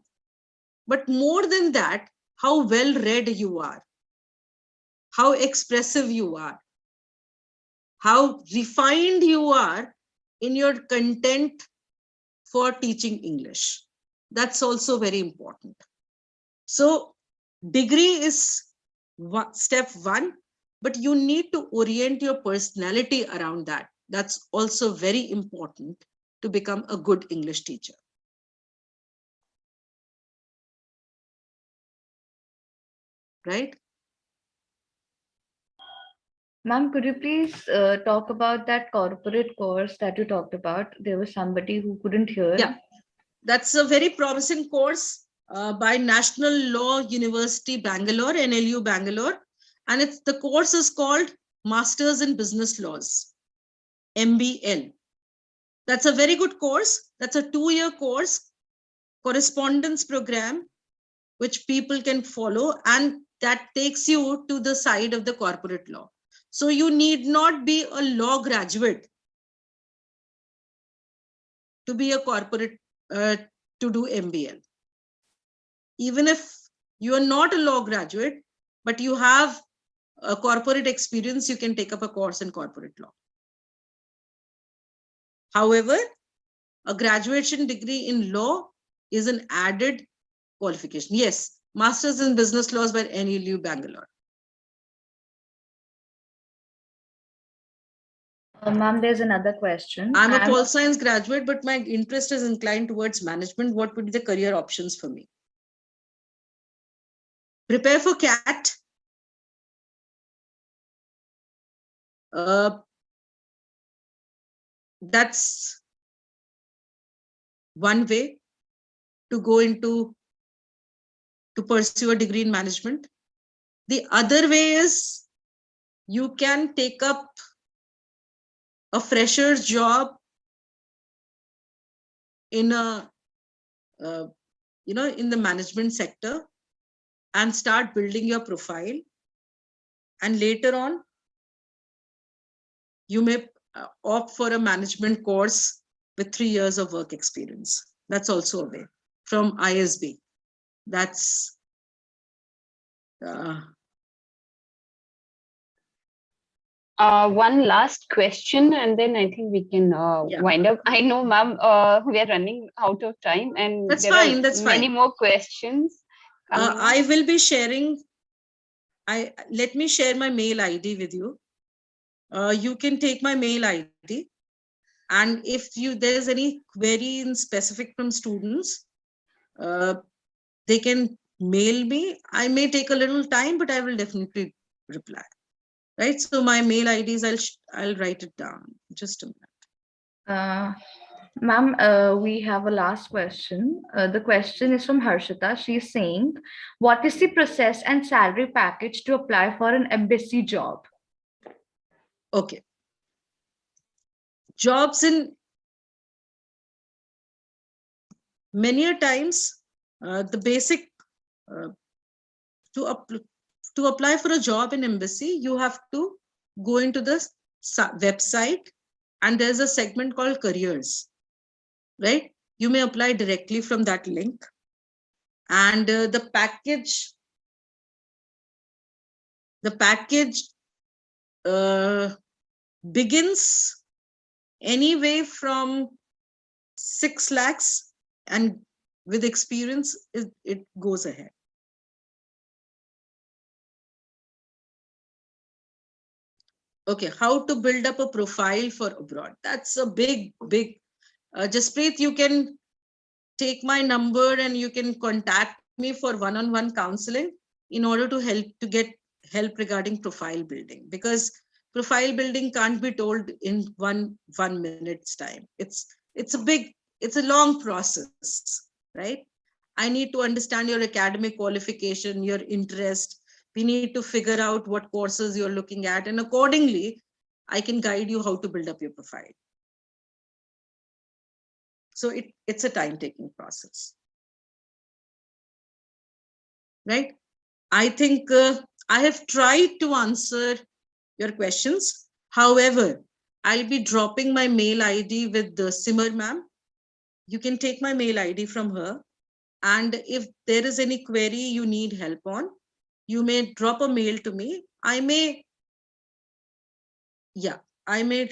But more than that, how well read you are, how expressive you are, how refined you are in your content for teaching English. That's also very important. So degree is step 1, but you need to orient your personality around that. That's also very important to become a good English teacher. Right? Ma'am, could you please talk about that corporate course that you talked about? There was somebody who couldn't hear. Yeah, that's a very promising course by National Law University Bangalore, NLU Bangalore. And the course is called Masters in Business Laws, MBL. That's a very good course. That's a 2-year course, correspondence program, which people can follow. And that takes you to the side of the corporate law. So you need not be a law graduate to be a corporate, to do MBL. Even if you are not a law graduate, but you have a corporate experience, you can take up a course in corporate law. However, a graduation degree in law is an added qualification. Yes, Masters in Business Laws by NLU Bangalore. Ma'am, there's another question. I'm a pol science graduate, but my interest is inclined towards management. What would be the career options for me? Prepare for CAT. That's one way to go into, to pursue a degree in management. The other way is you can take up a fresher's job in a, in the management sector and start building your profile. And later on, you may opt for a management course with 3 years of work experience. That's also a way from ISB. That's one last question, and then I think we can wind up. I know, ma'am, we are running out of time, and that's there fine. are That's many fine. more questions. I will be sharing. Let me share my mail ID with you. You can take my mail ID, and if there's any query in specific from students, they can mail me. I may take a little time, but I will definitely reply. Right. So my mail IDs, I'll write it down. Just a minute. Ma'am, we have a last question. The question is from Harshita. She's saying, what is the process and salary package to apply for an embassy job? Okay. Jobs in many a times, the basic to apply for a job in embassy, you have to go into the website, and there's a segment called careers, right? You may apply directly from that link, and the package begins anyway from 6 lakhs, and with experience it goes ahead. Okay, how to build up a profile for abroad? That's a big Jaspreet, you can take my number and you can contact me for one-on-one counseling in order to get help regarding profile building, because profile building can't be told in one minute's time. It's a long process, right? I need to understand your academic qualification, your interest. We need to figure out what courses you're looking at, and accordingly, I can guide you how to build up your profile. So it's a time-taking process, right? I think I have tried to answer your questions. However, I'll be dropping my mail ID with the Simar ma'am. You can take my mail ID from her. And if there is any query you need help on, you may drop a mail to me. I may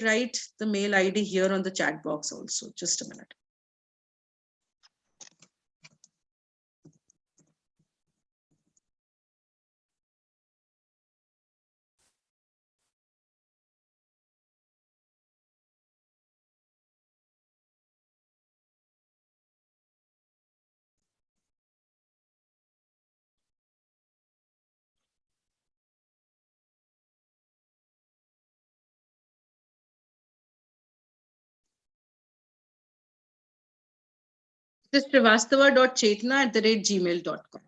write the mail ID here on the chat box also. Just a minute. It is srivastava.chetna@gmail.com.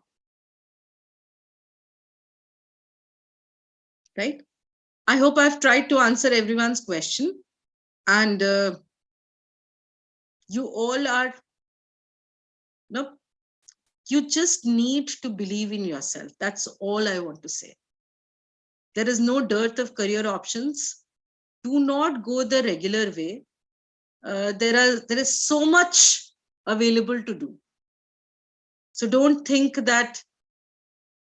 Right? I hope I've tried to answer everyone's question, and you all are, you just need to believe in yourself. That's all I want to say. There is no dearth of career options. Do not go the regular way. There is so much available to do. So don't think that,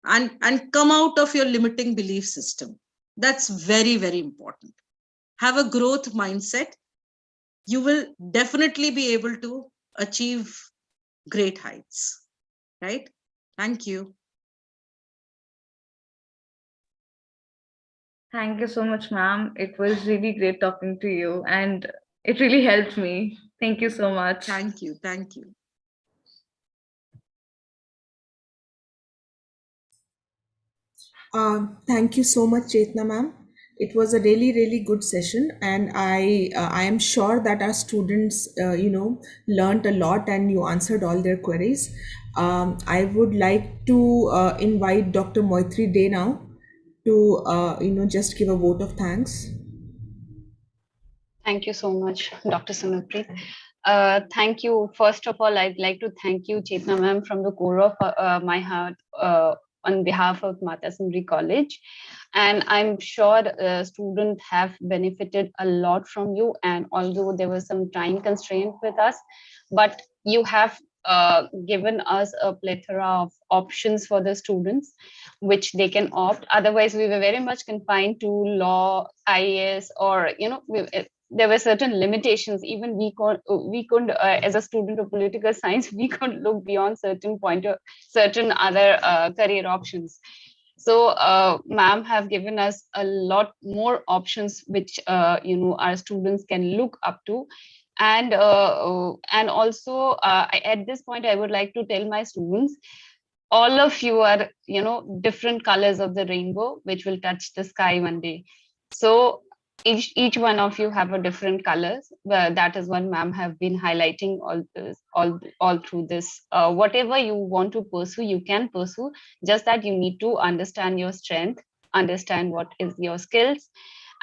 and come out of your limiting belief system. That's very, very important. Have a growth mindset. You will definitely be able to achieve great heights, right? Thank you. Thank you so much, ma'am. It was really great talking to you, and it really helped me. Thank you so much. Thank you. Thank you. Thank you so much, Chetna ma'am. It was a really, really good session, and I am sure that our students, learned a lot, and you answered all their queries. I would like to invite Dr. Moitri Day now to, just give a vote of thanks. Thank you so much, Dr. Sunilpreet. Thank you. First of all, I'd like to thank you, Chetna ma'am, from the core of my heart on behalf of Mata Sundari College. And I'm sure students have benefited a lot from you. And although there was some time constraint with us, but you have given us a plethora of options for the students, which they can opt. Otherwise, we were very much confined to law, IAS, or there were certain limitations. Even we couldn't as a student of political science, we couldn't look beyond certain other career options. So ma'am have given us a lot more options which our students can look up to. And also at this point I would like to tell my students, all of you are different colors of the rainbow which will touch the sky one day. So each one of you have a different colors. That is what ma'am have been highlighting all through this. Whatever you want to pursue, you can pursue. Just that you need to understand your strength, understand what is your skills.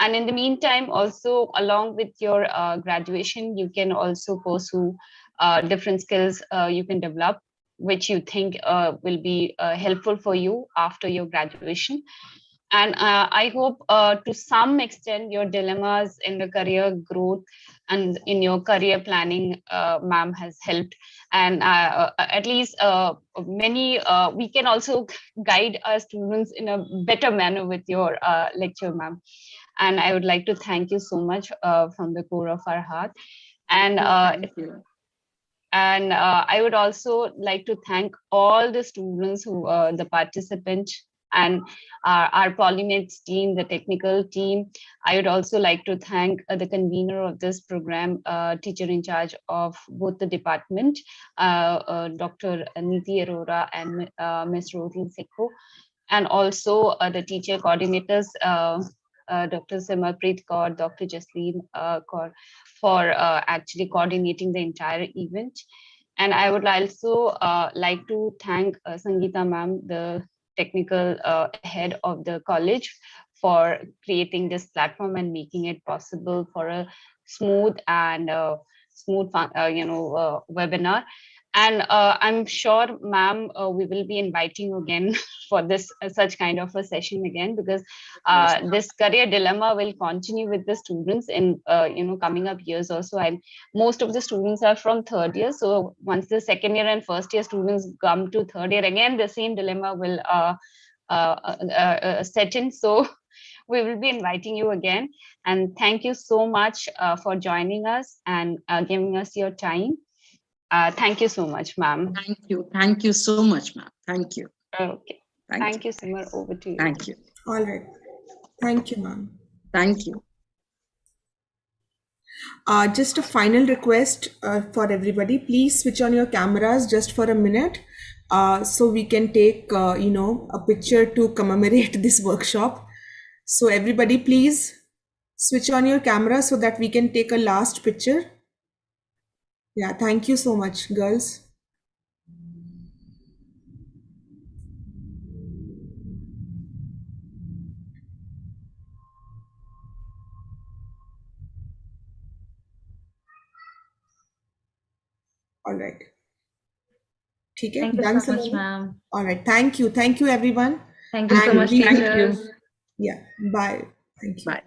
And in the meantime, also along with your graduation, you can also pursue different skills you can develop, which you think will be helpful for you after your graduation. And I hope to some extent your dilemmas in the career growth and in your career planning, ma'am, has helped. And at least many, we can also guide our students in a better manner with your lecture, ma'am. And I would like to thank you so much from the core of our heart. And I would also like to thank all the students who the participants and our Polymaths team, the technical team. I would also like to thank the convener of this program, teacher in charge of both the department, Dr. Niti Arora and Ms. Rohini Sekho, and also the teacher coordinators, Dr. Simarpreet Kaur, Dr. Jasleen Kaur, for actually coordinating the entire event. And I would also like to thank Sangeeta ma'am, the technical head of the college, for creating this platform and making it possible for a smooth and webinar. And I'm sure, ma'am, we will be inviting you again for this such kind of a session again, because this career dilemma will continue with the students in coming up years also. And most of the students are from third year, so once the second year and first year students come to third year, again the same dilemma will set in. So we will be inviting you again. And thank you so much for joining us and giving us your time. Thank you so much, ma'am. Thank you. Thank you so much, ma'am. Thank you. Okay. Thank you, Simar. Over to you. Thank you. All right. Thank you, ma'am. Thank you. Just a final request for everybody. Please switch on your cameras just for a minute, so we can take a picture to commemorate this workshop. So everybody, please switch on your camera so that we can take a last picture. Yeah, thank you so much, girls. All right. Thank you so much, ma'am. All right. Thank you. Thank you, everyone. Thank you so much, teachers. Yeah. Bye. Thank you. Bye.